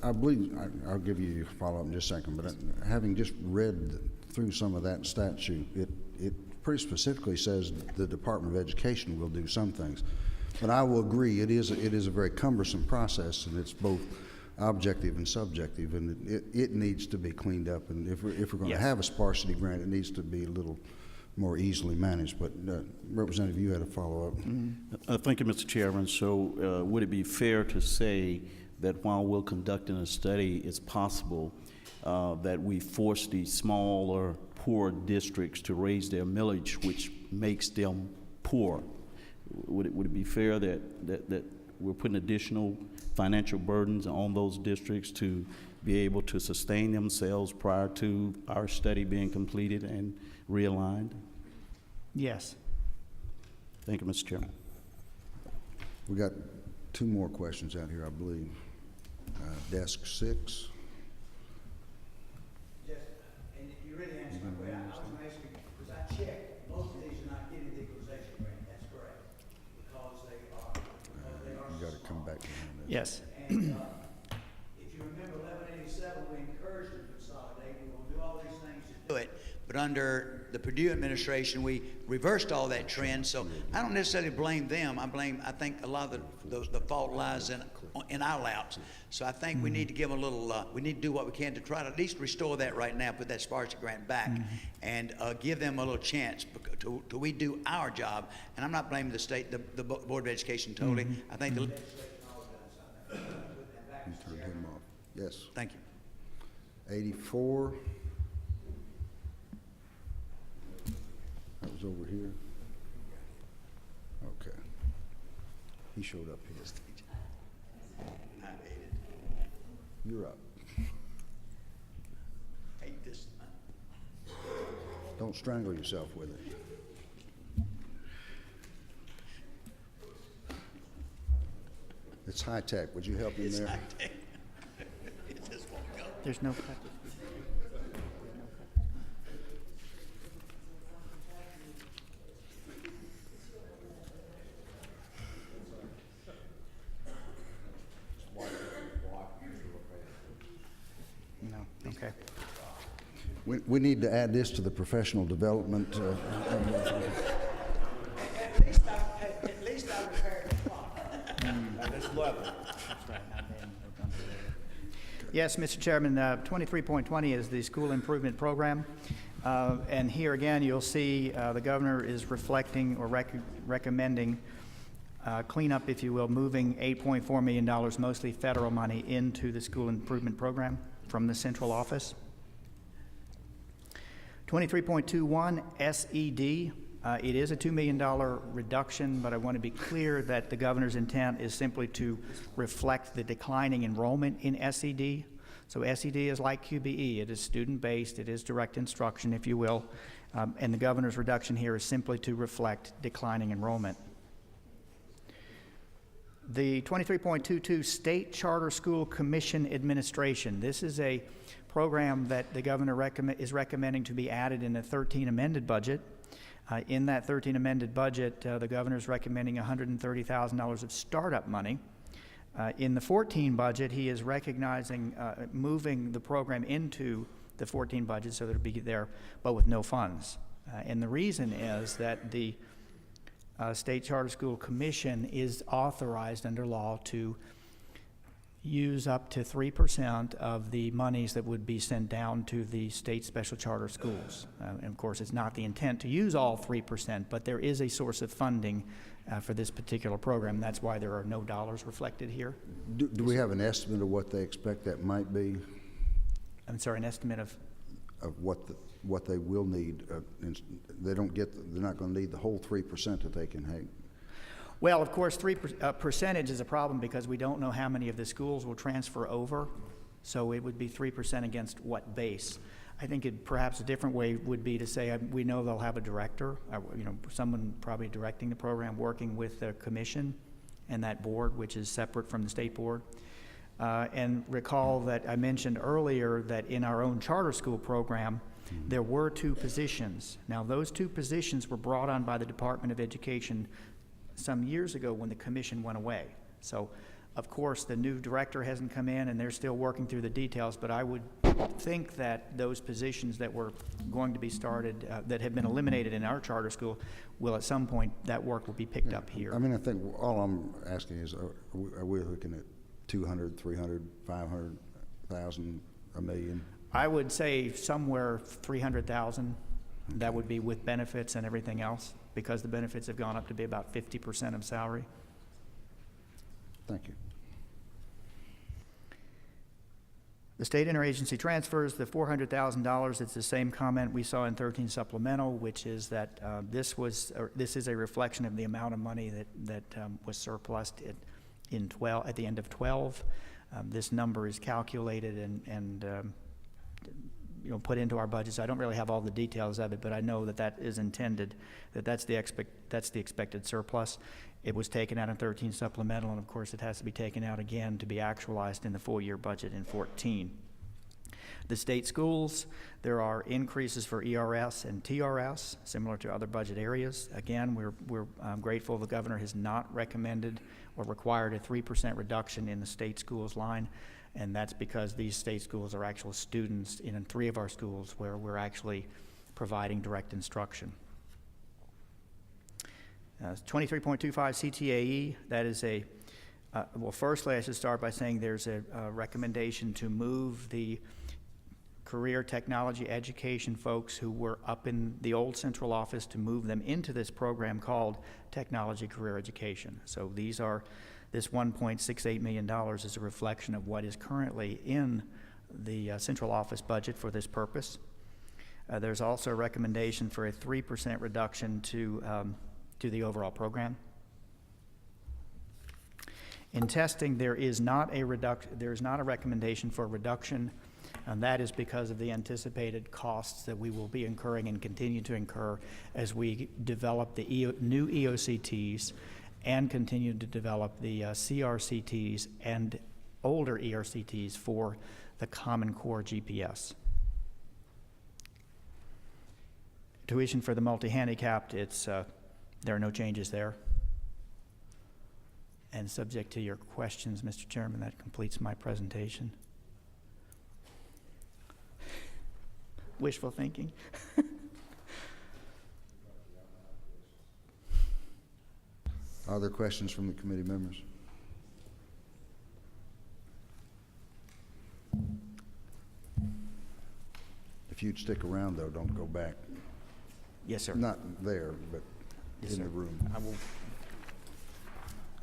I believe, I'll give you a follow-up in just a second, but having just read through some of that statute, it pretty specifically says the Department of Education will do some things. But I will agree, it is a very cumbersome process, and it's both objective and subjective, and it needs to be cleaned up. And if we're going to Yes. have a sparsity grant, it needs to be a little more easily managed. But Representative, you had a follow-up. Thank you, Mr. Chairman. So would it be fair to say that while we're conducting a study, it's possible that we force the smaller, poor districts to raise their millage, which makes them poor? Would it be fair that we're putting additional financial burdens on those districts to be able to sustain themselves prior to our study being completed and realigned? Yes. Thank you, Mr. Chairman. We got two more questions out here, I believe. Desk 6. Yes, and you really answered my question. I was going to ask you, because I checked, most of these are not getting the equalization grant. That's correct, because they are. You got to come back behind this. Yes. And if you remember 1187, we encouraged them to consolidate. We will do all these things to do it. But under the Purdue administration, we reversed all that trend. So I don't necessarily blame them. I think a lot of the fault lies in our laps. So I think we need to give them a little, we need to do what we can to try to at least restore that right now, put that sparsity grant back, and give them a little chance till we do our job. And I'm not blaming the state, the Board of Education totally. I think the You turned him off. Yes. thank you. 84. That was over here. Okay. He showed up here. I hate it. You're up. Hate this. Don't strangle yourself with it. It's high tech. Would you help him there? It just won't go. There's no cut. No, okay. We need to add this to the professional development. At least I repaired the clock. That's level. Yes, Mr. Chairman, 23.20 is the school improvement program. And here again, you'll see the governor is reflecting or recommending cleanup, if you will, moving $8.4 million, mostly federal money, into the school improvement program from the central office. 23.21 SED. It is a $2 million reduction, but I want to be clear that the governor's intent is simply to reflect the declining enrollment in SED. So SED is like QBE. It is student-based. It is direct instruction, if you will. And the governor's reduction here is simply to reflect declining enrollment. The 23.22 State Charter School Commission Administration. This is a program that the governor is recommending to be added in the 13 amended budget. In that 13 amended budget, the governor is recommending $130,000 of startup money. In the 14 budget, he is recognizing moving the program into the 14 budget so that it'll be there, but with no funds. And the reason is that the State Charter School Commission is authorized under law to use up to 3% of the monies that would be sent down to the state special charter schools. And of course, it's not the intent to use all 3%, but there is a source of funding for this particular program. That's why there are no dollars reflected here. Do we have an estimate of what they expect that might be? I'm sorry, an estimate of? Of what they will need? They're not going to need the whole 3% that they can have. Well, of course, percentage is a problem because we don't know how many of the schools will transfer over. So it would be 3% against what base. I think perhaps a different way would be to say, we know they'll have a director, someone probably directing the program, working with the commission and that board, which is separate from the state board. And recall that I mentioned earlier that in our own charter school program, there were 2 positions. Now, those 2 positions were brought on by the Department of Education some years ago when the commission went away. So, of course, the new director hasn't come in and they're still working through the details, but I would think that those positions that were going to be started, that have been eliminated in our charter school, will at some point, that work will be picked up here. I mean, I think all I'm asking is, are we looking at 200, 300, 500,000, $1 million? I would say somewhere 300,000. That would be with benefits and everything else, because the benefits have gone up to be about 50% of salary. Thank you. The state interagency transfers, the $400,000, it's the same comment we saw in 13 supplemental, which is that this is a reflection of the amount of money that was surplused at the end of 12. This number is calculated and put into our budgets. I don't really have all the details of it, but I know that is intended, that's the expected surplus. It was taken out in 13 supplemental, and of course it has to be taken out again to be actualized in the full year budget in 14. The state schools, there are increases for ERS and TRS, similar to other budget areas. Again, we're grateful the governor has not recommended or required a 3% reduction in the state schools line, and that's because these state schools are actual students in 3 of our schools where we're actually providing direct instruction. 23.25 CTAE, that is well, firstly, I should start by saying there's a recommendation to move the career technology education folks who were up in the old central office, to move them into this program called Technology Career Education. So this $1.68 million is a reflection of what is currently in the central office budget for this purpose. There's also a recommendation for a 3% reduction to the overall program. In testing, there is not a recommendation for a reduction, and that is because of the anticipated costs that we will be incurring and continue to incur as we develop the new EOCTs and continue to develop the CRCTs and older ERCTs for the Common Core GPS. Tuition for the multi-handicapped, there are no changes there. And subject to your questions, Mr. Chairman, that completes my presentation. Wishful thinking. Other questions from the committee members? If you'd stick around, though, don't go back. Yes, sir. Not there, but Yes, in sir. the room.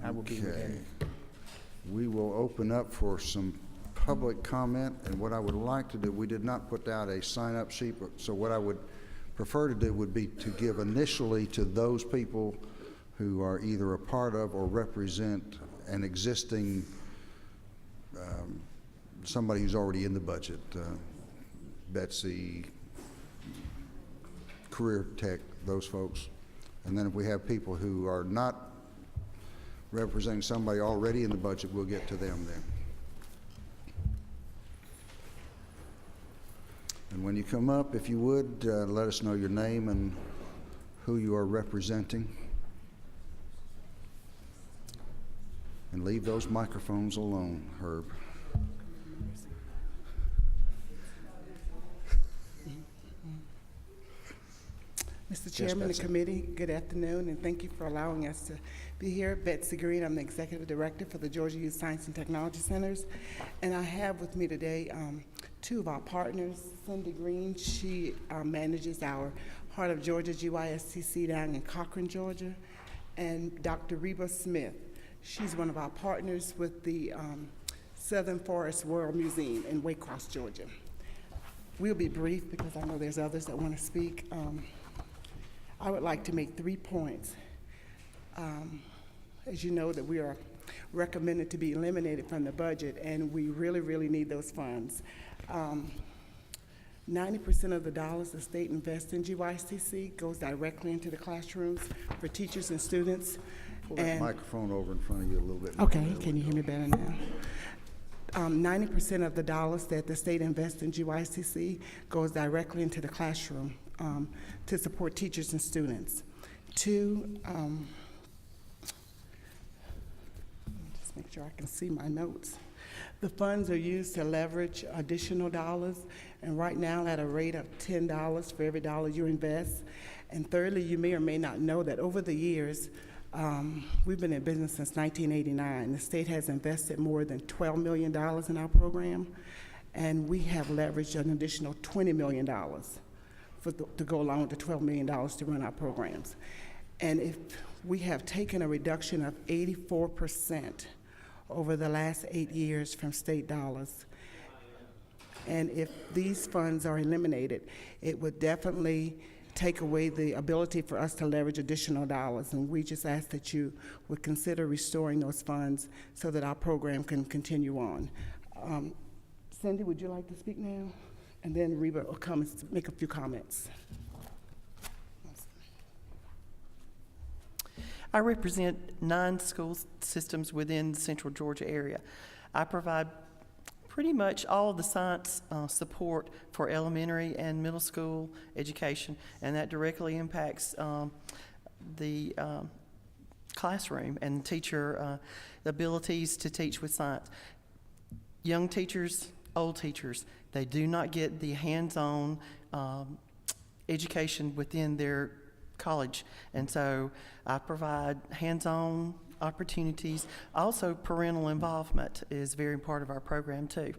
I will be ready. We will open up for some public comment, and what I would like to do, we did not put out a sign-up sheet, so what I would prefer to do would be to give initially to those people who are either a part of or represent an existing, somebody who's already in the budget, Betsy, Career Tech, those folks. And then if we have people who are not representing somebody already in the budget, we'll get to them then. And when you come up, if you would, let us know your name and who you are representing. And leave those microphones alone, Herb. Mr. Chairman of Betsy. the committee, good afternoon, and thank you for allowing us to be here. Betsy Green, I'm the Executive Director for the Georgia Youth Science and Technology Centers, and I have with me today 2 of our partners. Cindy Green, she manages our Heart of Georgia GYSTC down in Cochran, Georgia, and Dr. Reba Smith. She's one of our partners with the Southern Forest World Museum in Waycross, Georgia. We'll be brief because I know there's others that want to speak. I would like to make 3 points. As you know, that we are recommended to be eliminated from the budget, and we really, really need those funds. 90% of the dollars the state invests in GYSTC goes directly into the classrooms for teachers and students. Pull that And- microphone over in front of you a little bit more. Okay, can you hear me better now? 90% of the dollars that the state invests in GYCC goes directly into the classroom to support teachers and students. Two, let me just make sure I can see my notes. The funds are used to leverage additional dollars, and right now at a rate of $10 for every dollar you invest. And thirdly, you may or may not know that over the years, we've been in business since 1989. The state has invested more than $12 million in our program, and we have leveraged an additional $20 million to go along with the $12 million to run our programs. And if we have taken a reduction of 84% over the last 8 years from state dollars. And if these funds are eliminated, it would definitely take away the ability for us to leverage additional dollars. And we just ask that you would consider restoring those funds so that our program can continue on. Cindy, would you like to speak now? And then Reba will come and make a few comments. I represent 9 school systems within the Central Georgia area. I provide pretty much all of the science support for elementary and middle school education, and that directly impacts the classroom and teacher abilities to teach with science. Young teachers, old teachers, they do not get the hands-on education within their college, and so I provide hands-on opportunities. Also, parental involvement is very part of our program too.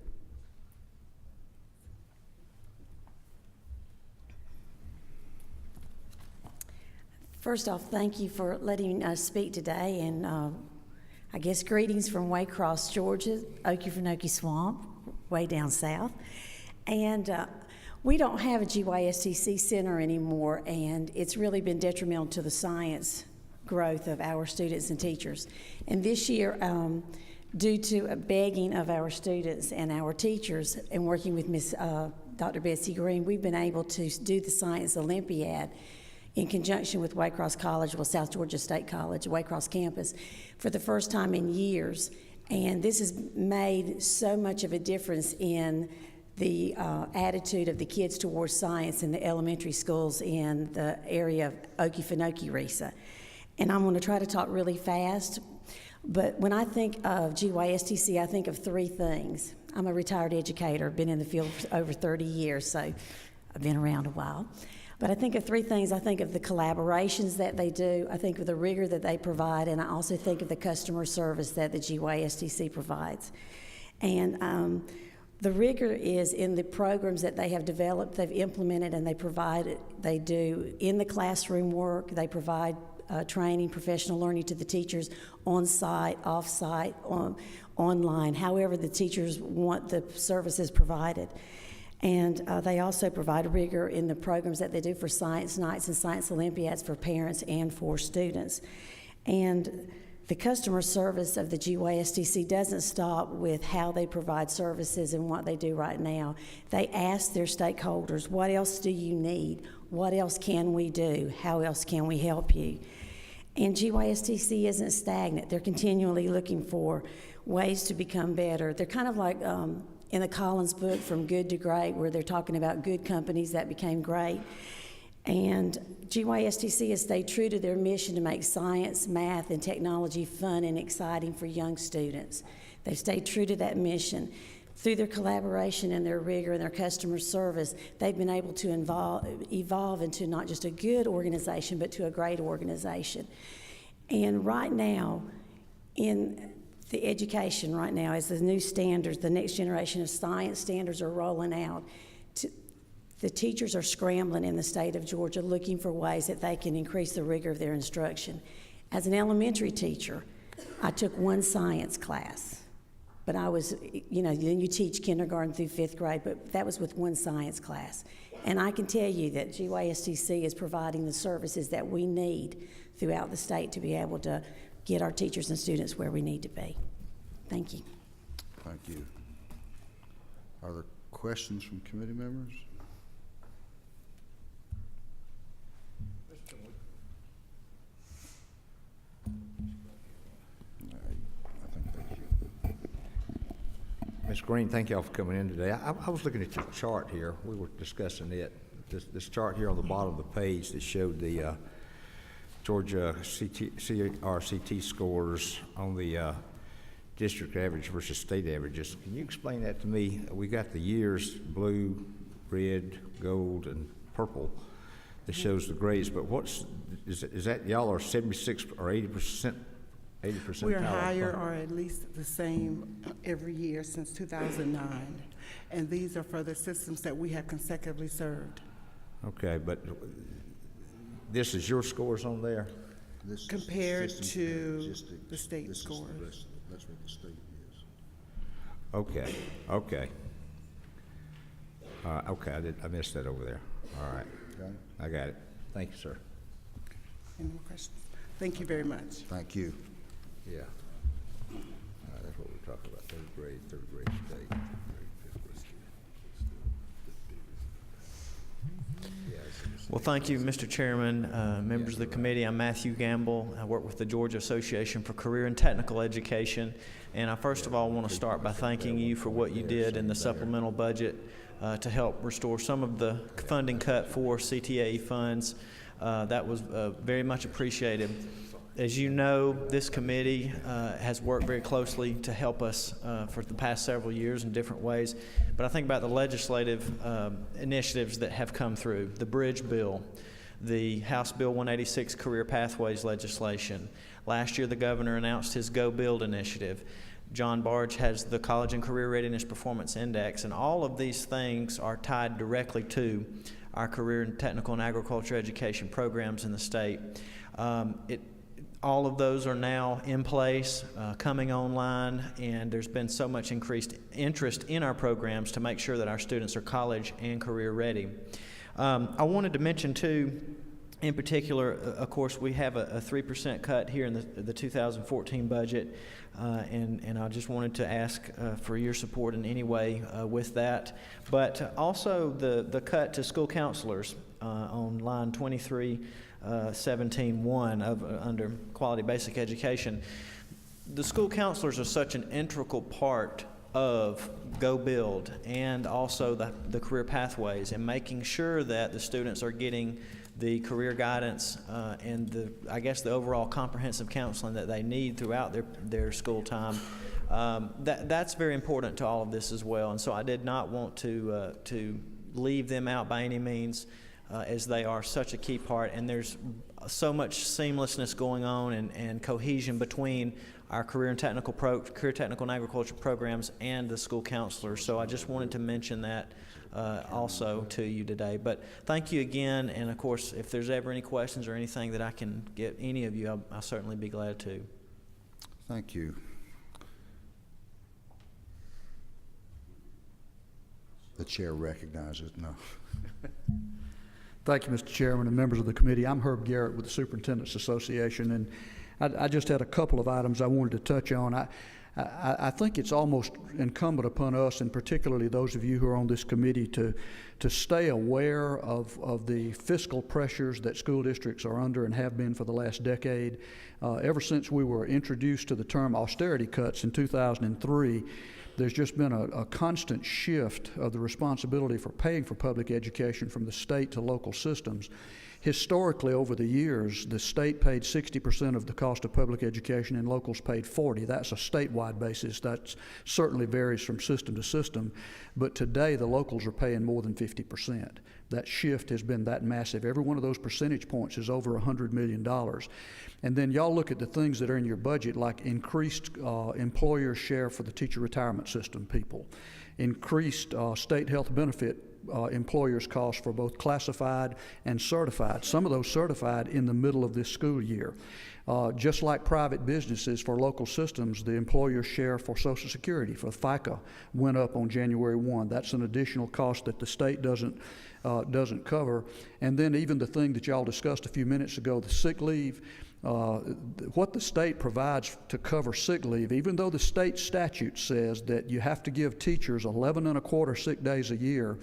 First off, thank you for letting us speak today, and I guess greetings from Waycross, Georgia, Okefenokee Swamp, way down south. And we don't have a GYSTC center anymore, and it's really been detrimental to the science growth of our students and teachers. And this year, due to a begging of our students and our teachers and working with Dr. Betsy Green, we've been able to do the Science Olympiad in conjunction with Waycross College, South Georgia State College, Waycross campus, for the first time in years. And this has made so much of a difference in the attitude of the kids towards science in the elementary schools in the area of Okefenokee-Risa. And I'm going to try to talk really fast, but when I think of GYSTC, I think of 3 things. I'm a retired educator, been in the field for over 30 years, so I've been around a while. But I think of 3 things. I think of the collaborations that they do, I think of the rigor that they provide, and I also think of the customer service that the GYSTC provides. And the rigor is in the programs that they have developed, they've implemented, and they do in the classroom work. They provide training, professional learning to the teachers on-site, off-site, online, however the teachers want the services provided. And they also provide rigor in the programs that they do for science nights and science Olympiads for parents and for students. And the customer service of the GYSTC doesn't stop with how they provide services and what they do right now. They ask their stakeholders, what else do you need? What else can we do? How else can we help you? And GYSTC isn't stagnant. They're continually looking for ways to become better. They're kind of like in the Collins book, From Good to Great, where they're talking about good companies that became great. And GYSTC has stayed true to their mission to make science, math, and technology fun and exciting for young students. They've stayed true to that mission. Through their collaboration and their rigor and their customer service, they've been able to evolve into not just a good organization, but to a great organization. And right now, in the education right now, as the new standards, the next generation of science standards are rolling out, the teachers are scrambling in the state of Georgia looking for ways that they can increase the rigor of their instruction. As an elementary teacher, I took 1 science class, but I was, then you teach kindergarten through 5th grade, but that was with 1 science class. And I can tell you that GYSTC is providing the services that we need throughout the state to be able to get our teachers and students where we need to be. Thank you. Thank you. Are there questions from committee members? Ms. Green, thank y'all for coming in today. I was looking at your chart here. We were discussing it. This chart here on the bottom of the page that showed the Georgia CRCT scores on the district average versus state averages. Can you explain that to me? We got the years, blue, red, gold, and purple that shows the grades, but is that y'all are 76 or 80%? 80%? We are higher or at least the same every year since 2009. And these are for the systems that we have consecutively served. Okay, but this is your scores on there? This is compared systems to logistics. the state This is the scores. rest- That's what the state is. Okay, okay. Okay, I missed that over there. All right, Got it? I got it. Thank you, sir. Any more questions? Thank you very much. Thank you. Yeah. That's what we're talking about, third grade state. Well, thank you, Mr. Chairman, members of the committee. I'm Matthew Gamble. I work with the Georgia Association for Career and Technical Education. And I first of all want to start by thanking you for what you did in the supplemental budget to help restore some of the funding cut for CTAE funds. That was very much appreciated. As you know, this committee has worked very closely to help us for the past several years in different ways. But I think about the legislative initiatives that have come through, the bridge bill, the House Bill 186 Career Pathways legislation. Last year, the governor announced his Go Build initiative. John Barge has the College and Career Readiness Performance Index, and all of these things are tied directly to our career and technical and agriculture education programs in the state. All of those are now in place, coming online, and there's been so much increased interest in our programs to make sure that our students are college and career ready. I wanted to mention too, in particular, of course, we have a 3% cut here in the 2014 budget, and I just wanted to ask for your support in any way with that. But also the cut to school counselors on line 2317.1 under Quality Basic Education. The school counselors are such an integral part of Go Build and also the career pathways, and making sure that the students are getting the career guidance and I guess the overall comprehensive counseling that they need throughout their school time. That's very important to all of this as well, and so I did not want to leave them out by any means, as they are such a key part, and there's so much seamlessness going on and cohesion between our career technical and agriculture programs and the school counselors. So I just wanted to mention that also to you today. But thank you again, and of course, if there's ever any questions or anything that I can get any of you, I'll certainly be glad to. Thank you. The chair recognizes, no. Thank you, Mr. Chairman and members of the committee. I'm Herb Garrett with the Superintendents Association, and I just had a couple of items I wanted to touch on. I think it's almost incumbent upon us, and particularly those of you who are on this committee, to stay aware of the fiscal pressures that school districts are under and have been for the last decade. Ever since we were introduced to the term austerity cuts in 2003, there's just been a constant shift of the responsibility for paying for public education from the state to local systems. Historically, over the years, the state paid 60% of the cost of public education and locals paid 40%. That's a statewide basis. That certainly varies from system to system. But today, the locals are paying more than 50%. That shift has been that massive. Every one of those percentage points is over $100 million. And then y'all look at the things that are in your budget, like increased employer share for the teacher retirement system people, increased state health benefit employers' costs for both classified and certified, some of those certified in the middle of this school year. Just like private businesses, for local systems, the employer share for Social Security, for FICA, went up on January 1. That's an additional cost that the state doesn't cover. And then even the thing that y'all discussed a few minutes ago, the sick leave, what the state provides to cover sick leave, even though the state statute says that you have to give teachers 11 1/4 sick days a year,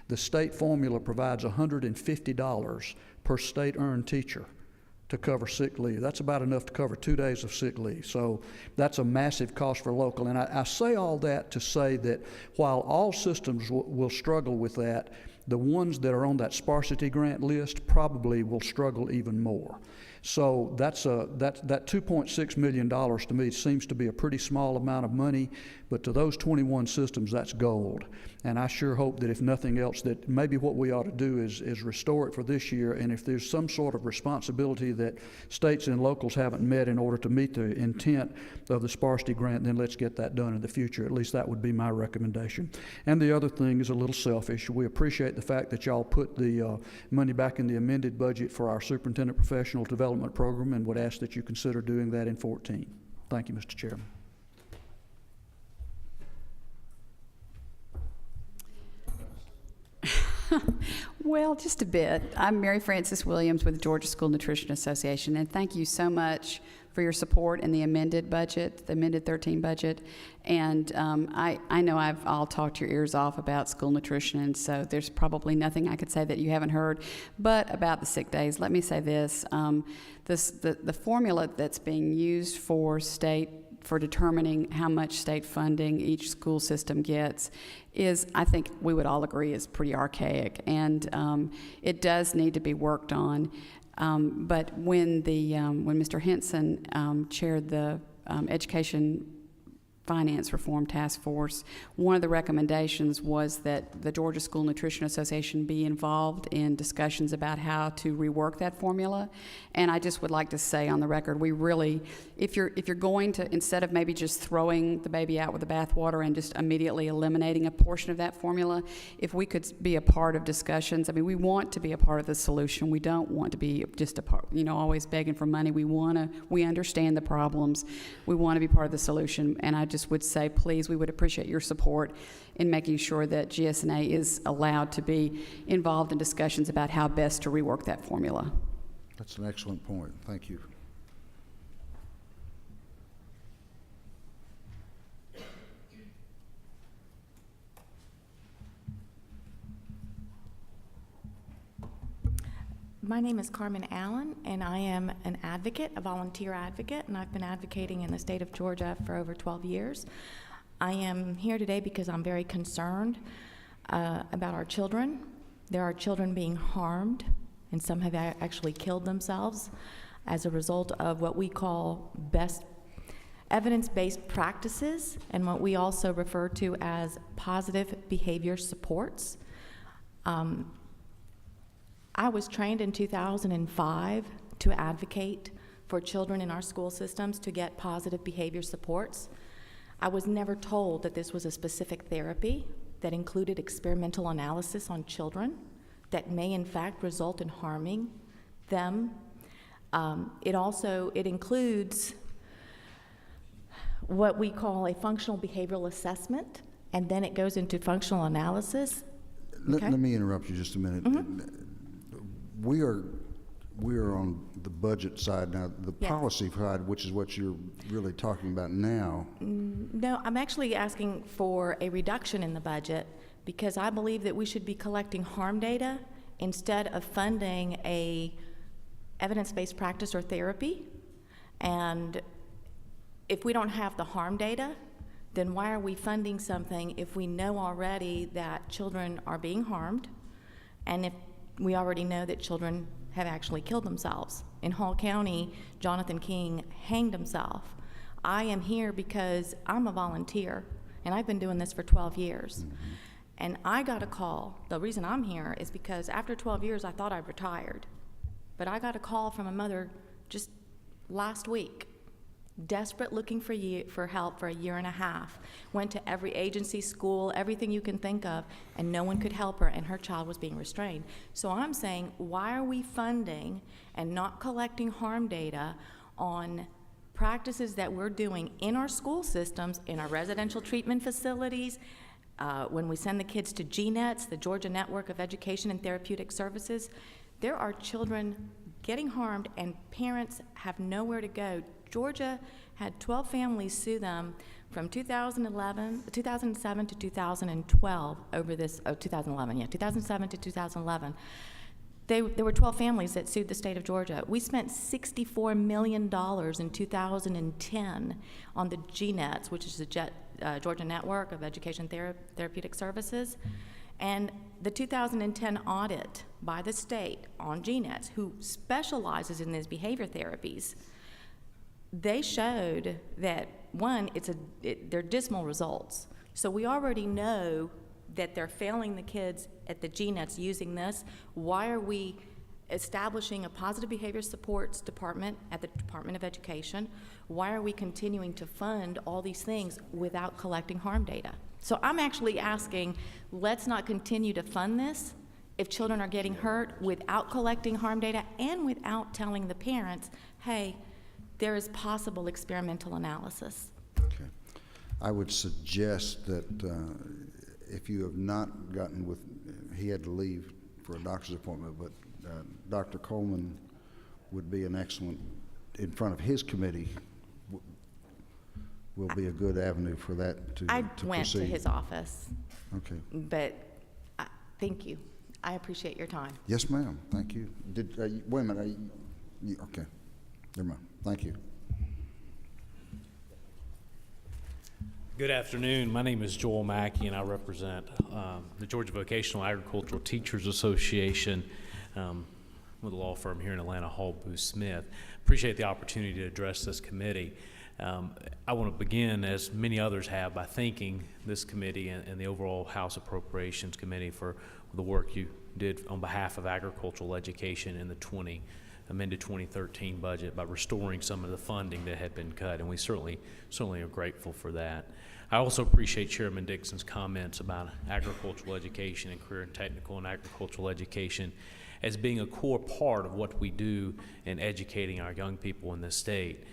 the state formula provides $150 per state-earned teacher to cover sick leave. That's about enough to cover 2 days of sick leave. So that's a massive cost for local. And I say all that to say that while all systems will struggle with that, the ones that are on that sparsity grant list probably will struggle even more. So that $2.6 million to me seems to be a pretty small amount of money, but to those 21 systems, that's gold. And I sure hope that if nothing else, that maybe what we ought to do is restore it for this year, and if there's some sort of responsibility that states and locals haven't met in order to meet the intent of the sparsity grant, then let's get that done in the future. At least that would be my recommendation. And the other thing is a little selfish. We appreciate the fact that y'all put the money back in the amended budget for our Superintendent Professional Development Program, and would ask that you consider doing that in 2014. Thank you, Mr. Chairman. Well, just a bit. I'm Mary Frances Williams with the Georgia School Nutrition Association, and thank you so much for your support in the amended budget, the amended 13 budget. And I know I've all talked your ears off about school nutrition, and so there's probably nothing I could say that you haven't heard. But about the sick days, let me say this. The formula that's being used for determining how much state funding each school system gets is, I think we would all agree, is pretty archaic, and it does need to be worked on. But when Mr. Henson chaired the Education Finance Reform Task Force, one of the recommendations was that the Georgia School Nutrition Association be involved in discussions about how to rework that formula. And I just would like to say on the record, we really, if you're going to, instead of maybe just throwing the baby out with the bathwater and just immediately eliminating a portion of that formula, if we could be a part of discussions. I mean, we want to be a part of the solution. We don't want to be just a part, always begging for money. We understand the problems. We want to be part of the solution. And I just would say, please, we would appreciate your support in making sure that GSNA is allowed to be involved in discussions about how best to rework that formula. That's an excellent point. Thank you. My name is Carmen Allen, and I am an advocate, a volunteer advocate, and I've been advocating in the state of Georgia for over 12 years. I am here today because I'm very concerned about our children. There are children being harmed, and some have actually killed themselves as a result of what we call best evidence-based practices and what we also refer to as positive behavior supports. I was trained in 2005 to advocate for children in our school systems to get positive behavior supports. I was never told that this was a specific therapy that included experimental analysis on children that may in fact result in harming them. It includes what we call a functional behavioral assessment, and then it goes into functional analysis. Let me interrupt you just a minute. Mm-hmm. We are on the budget side now, the Yes. policy side, which is what you're really talking about now. No, I'm actually asking for a reduction in the budget because I believe that we should be collecting harm data instead of funding a evidence-based practice or therapy. And if we don't have the harm data, then why are we funding something if we know already that children are being harmed, and if we already know that children have actually killed themselves? In Hall County, Jonathan King hanged himself. I am here because I'm a volunteer, and I've been doing this for 12 years. Mm-hmm. And I got a call. The reason I'm here is because after 12 years, I thought I'd retired. But I got a call from a mother just last week, desperate, looking for help for a year and a half. Went to every agency, school, everything you can think of, and no one could help her, and her child was being restrained. So I'm saying, why are we funding and not collecting harm data on practices that we're doing in our school systems, in our residential treatment facilities, when we send the kids to GNETs, the Georgia Network of Education and Therapeutic Services? There are children getting harmed, and parents have nowhere to go. Georgia had 12 families sue them from 2007 to 2012 over this, 2007 to 2011, There were 12 families that sued the state of Georgia. We spent $64 million in 2010 on the GNETs, which is the Georgia Network of Education Therapeutic Services. And the 2010 audit by the state on GNETs, who specializes in these behavior therapies, they showed that, one, they're dismal results. So we already know that they're failing the kids at the GNETs using this. Why are we establishing a positive behavior supports department at the Department of Education? Why are we continuing to fund all these things without collecting harm data? So I'm actually asking, let's not continue to fund this if children are getting hurt without collecting harm data and without telling the parents, hey, there is possible experimental analysis. Okay. I would suggest that if you have not gotten with, he had to leave for a doctor's appointment, but Dr. Coleman would be an excellent, in front of his committee, will be a good avenue for that to I proceed. went to his office. Okay. But thank you. I appreciate your time. Yes, ma'am. Thank you. Wait a minute. Okay. Never mind. Thank you. Good afternoon. My name is Joel Mackey, and I represent the Georgia Vocational Agricultural Teachers Association with a law firm here in Atlanta, Hall Booth Smith. Appreciate the opportunity to address this committee. I want to begin, as many others have, by thanking this committee and the overall House Appropriations Committee for the work you did on behalf of agricultural education in the amended 2013 budget by restoring some of the funding that had been cut, and we certainly are grateful for that. I also appreciate Chairman Dixon's comments about agricultural education and career and technical and agricultural education as being a core part of what we do in educating our young people in this state.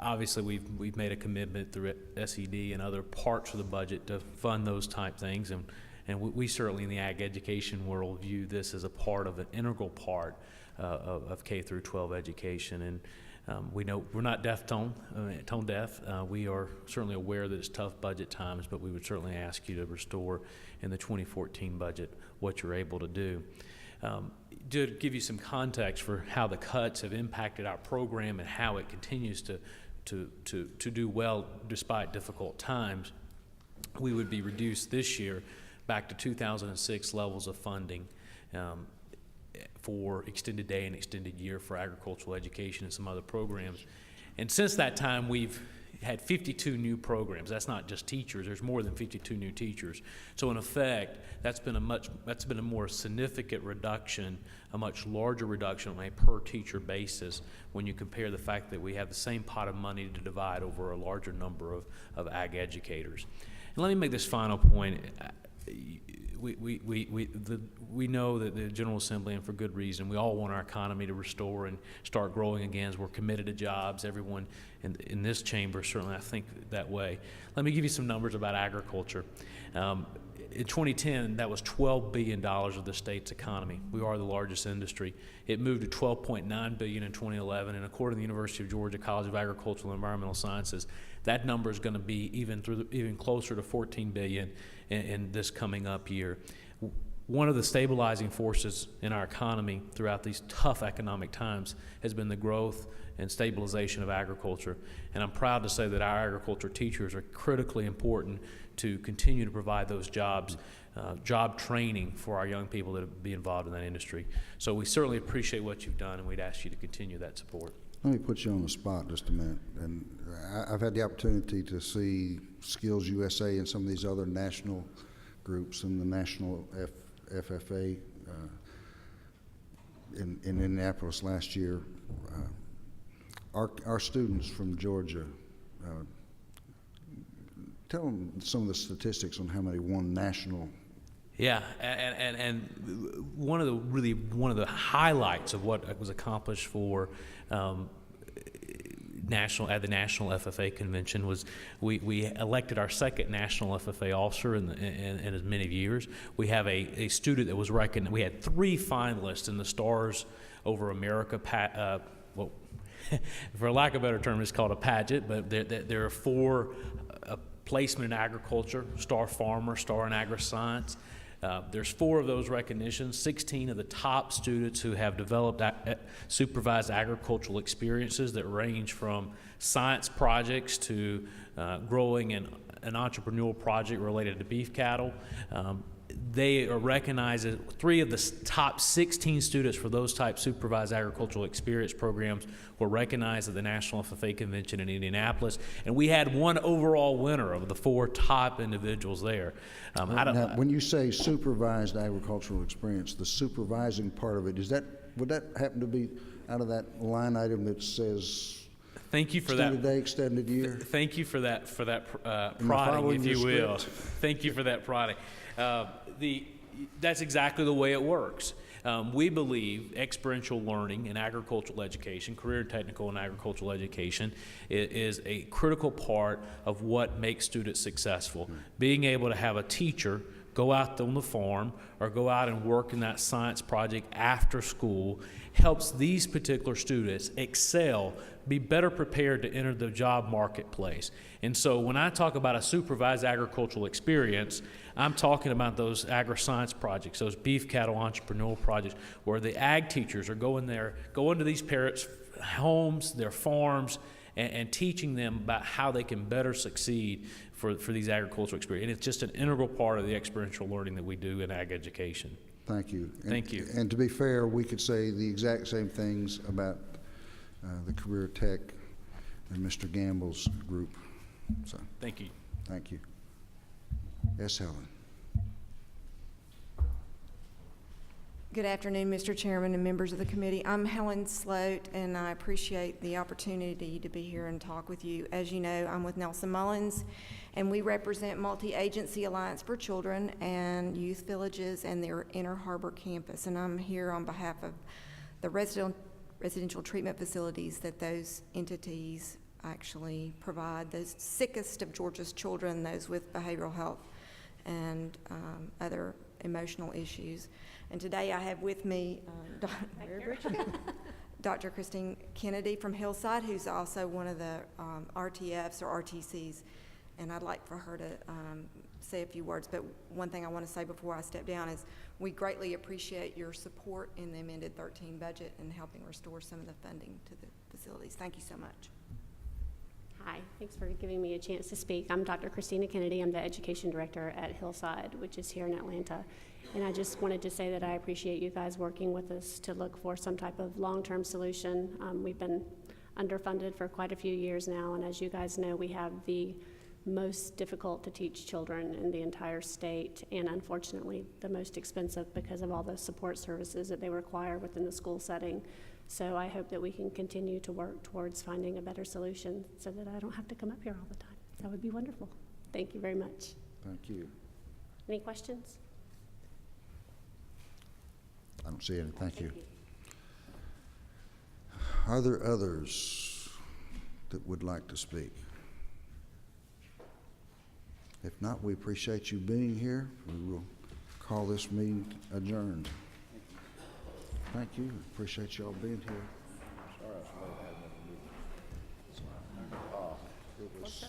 Obviously, we've made a commitment through SED and other parts of the budget to fund those type things, and we certainly in the ag education world view this as a part of an integral part of K through 12 education. And we know we're not tone deaf. We are certainly aware that it's tough budget times, but we would certainly ask you to restore in the 2014 budget what you're able to do. To give you some context for how the cuts have impacted our program and how it continues to do well despite difficult times, we would be reduced this year back to 2006 levels of funding for extended day and extended year for agricultural education and some other programs. And since that time, we've had 52 new programs. That's not just teachers. There's more than 52 new teachers. So in effect, that's been a more significant reduction, a much larger reduction on a per teacher basis when you compare the fact that we have the same pot of money to divide over a larger number of ag educators. And let me make this final point. We know that the General Assembly, and for good reason, we all want our economy to restore and start growing again. We're committed to jobs. Everyone in this chamber, certainly, I think that way. Let me give you some numbers about agriculture. In 2010, that was $12 billion of the state's economy. We are the largest industry. It moved to $12.9 billion in 2011, and according to the University of Georgia College of Agricultural and Environmental Sciences, that number is going to be even closer to $14 billion in this coming up year. One of the stabilizing forces in our economy throughout these tough economic times has been the growth and stabilization of agriculture. And I'm proud to say that our agriculture teachers are critically important to continue to provide those jobs, job training for our young people that be involved in that industry. So we certainly appreciate what you've done, and we'd ask you to continue that support. Let me put you on the spot just a minute. And I've had the opportunity to see Skills USA and some of these other national groups and the national FFA in Indianapolis last year. Our students from Georgia, tell them some of the statistics on how many won national. Yeah, and one of the highlights of what was accomplished for at the National FFA Convention was we elected our second National FFA officer in as many years. We have a student that was recognized. We had 3 finalists in the Stars Over America, for lack of a better term, it's called a pageant, but there are 4 placement in agriculture, Star Farmer, Star in Agri-Science, There's 4 of those recognitions, 16 of the top students who have developed supervised agricultural experiences that range from science projects to growing an entrepreneurial project related to beef cattle. They are recognized as 3 of the top 16 students for those type supervised agricultural experience programs were recognized at the National FFA Convention in Indianapolis, and we had 1 overall winner of the 4 top individuals there. Now, when you say supervised agricultural experience, the supervising part of it, would that happen to be out of that line item that says Thank you for that. Extended day, extended year? Thank you for that prodding, if you will. Thank you for that prodding. That's exactly the way it works. We believe experiential learning in agricultural education, career technical and agricultural education, is a critical part of what makes students successful. Being able to have a teacher go out on the farm or go out and work in that science project after school helps these particular students excel, be better prepared to enter the job marketplace. And so when I talk about a supervised agricultural experience, I'm talking about those agri-science projects, those beef cattle entrepreneurial projects, where the ag teachers are going to these parents' homes, their farms, and teaching them about how they can better succeed for these agricultural experiences. And it's just an integral part of the experiential learning that we do in ag education. Thank you. Thank you. And to be fair, we could say the exact same things about the Career Tech and Mr. Gamble's group. So, thank you. Thank you. Yes, Helen. Good afternoon, Mr. Chairman and members of the committee. I'm Helen Sloat, and I appreciate the opportunity to be here and talk with you. As you know, I'm with Nelson Mullins, and we represent Multi-Agency Alliance for Children and Youth Villages and their Inner Harbor campus. And I'm here on behalf of the residential treatment facilities that those entities actually provide the sickest of Georgia's children, those with behavioral health and other emotional issues. And today I have with me Dr. Christine Kennedy from Hillside, who's also one of the RTFs or RTCs. And I'd like for her to say a few words. But one thing I want to say before I step down is we greatly appreciate your support in the amended 13 budget and helping restore some of the funding to the facilities. Thank you so much. Hi, thanks for giving me a chance to speak. I'm Dr. Christina Kennedy. I'm the Education Director at Hillside, which is here in Atlanta. And I just wanted to say that I appreciate you guys working with us to look for some type of long-term solution. We've been underfunded for quite a few years now, and as you guys know, we have the most difficult to teach children in the entire state, and unfortunately the most expensive because of all the support services that they require within the school setting. So I hope that we can continue to work towards finding a better solution so that I don't have to come up here all the time. That would be wonderful. Thank you very much. Thank you. Any questions? I don't see any. Thank you. Are there others that would like to speak? If not, we appreciate you being here. We will call this meeting adjourned. Thank you. Appreciate y'all being here. Sorry I was late having another meeting. It was